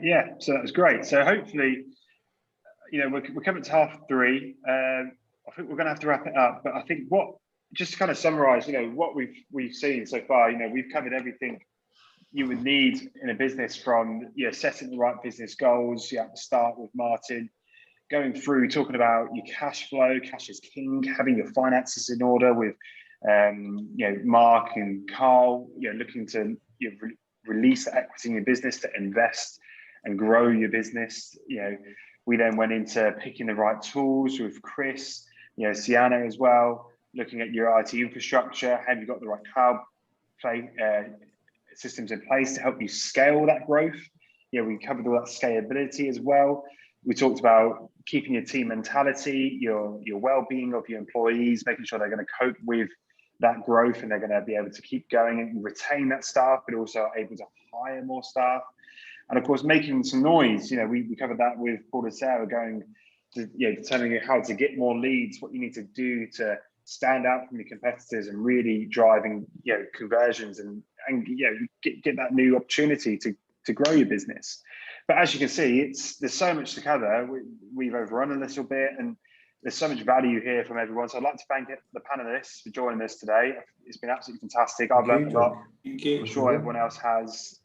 Yeah, so that was great. So hopefully, you know, we're coming to 3:30. I think we're going to have to wrap it up. But I think just to kind of summarize, you know, what we've seen so far, you know, we've covered everything you would need in a business, from, you know, setting the right business goals. You have to start with Martin, going through talking about your cash flow, cash is king, having your finances in order with, you know, Mark and Carl, you know, looking to, you know, release the equity in your business to invest and grow your business. You know, we then went into picking the right tools with Chris, you know, Sienna as well, looking at your IT infrastructure. Have you got the right cloud systems in place to help you scale that growth? You know, we covered all that scalability as well. We talked about keeping your team mentality, your well-being of your employees, making sure they're going to cope with that growth and they're going to be able to keep going and retain that staff, but also able to hire more staff. And of course, making some noise. You know, we covered that with Potrell, going to, you know, telling you how to get more leads, what you need to do to stand out from your competitors, and really driving, you know, conversions and you know, get that new opportunity to grow your business. But as you can see, there's so much to cover. We've overrun a little bit, and there's so much value here from everyone. So I'd like to thank the panelists for joining us today. It's been absolutely fantastic. I've learned a lot. I'm sure everyone else has.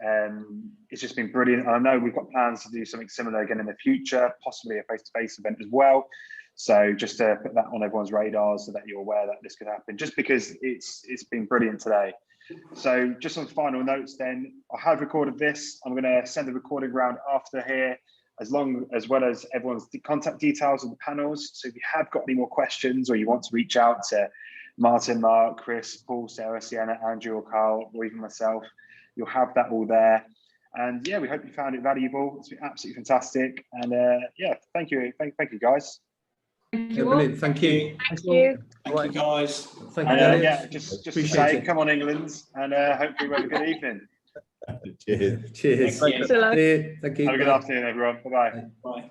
It's just been brilliant. And I know we've got plans to do something similar again in the future, possibly a face-to-face event as well. So just to put that on everyone's radars so that you're aware that this could happen, just because it's been brilliant today. So just on final notes then, I have recorded this. I'm going to send the recording round after here, as well as everyone's contact details of the panels. So if you have got any more questions, or you want to reach out to Martin, Mark, Chris, Paul, Sarah, Sienna, Andrew, or Carl, or even myself, you'll have that all there. And yeah, we hope you found it valuable. It's been absolutely fantastic. And yeah, thank you. Thank you, guys. Brilliant. Thank you. Thank you. Thank you, guys. Thank you, Dennis. Yeah, just to say, come on, England, and hopefully we have a good evening. Cheers. Thank you. Thank you. Have a good afternoon, everyone. Bye-bye. Bye.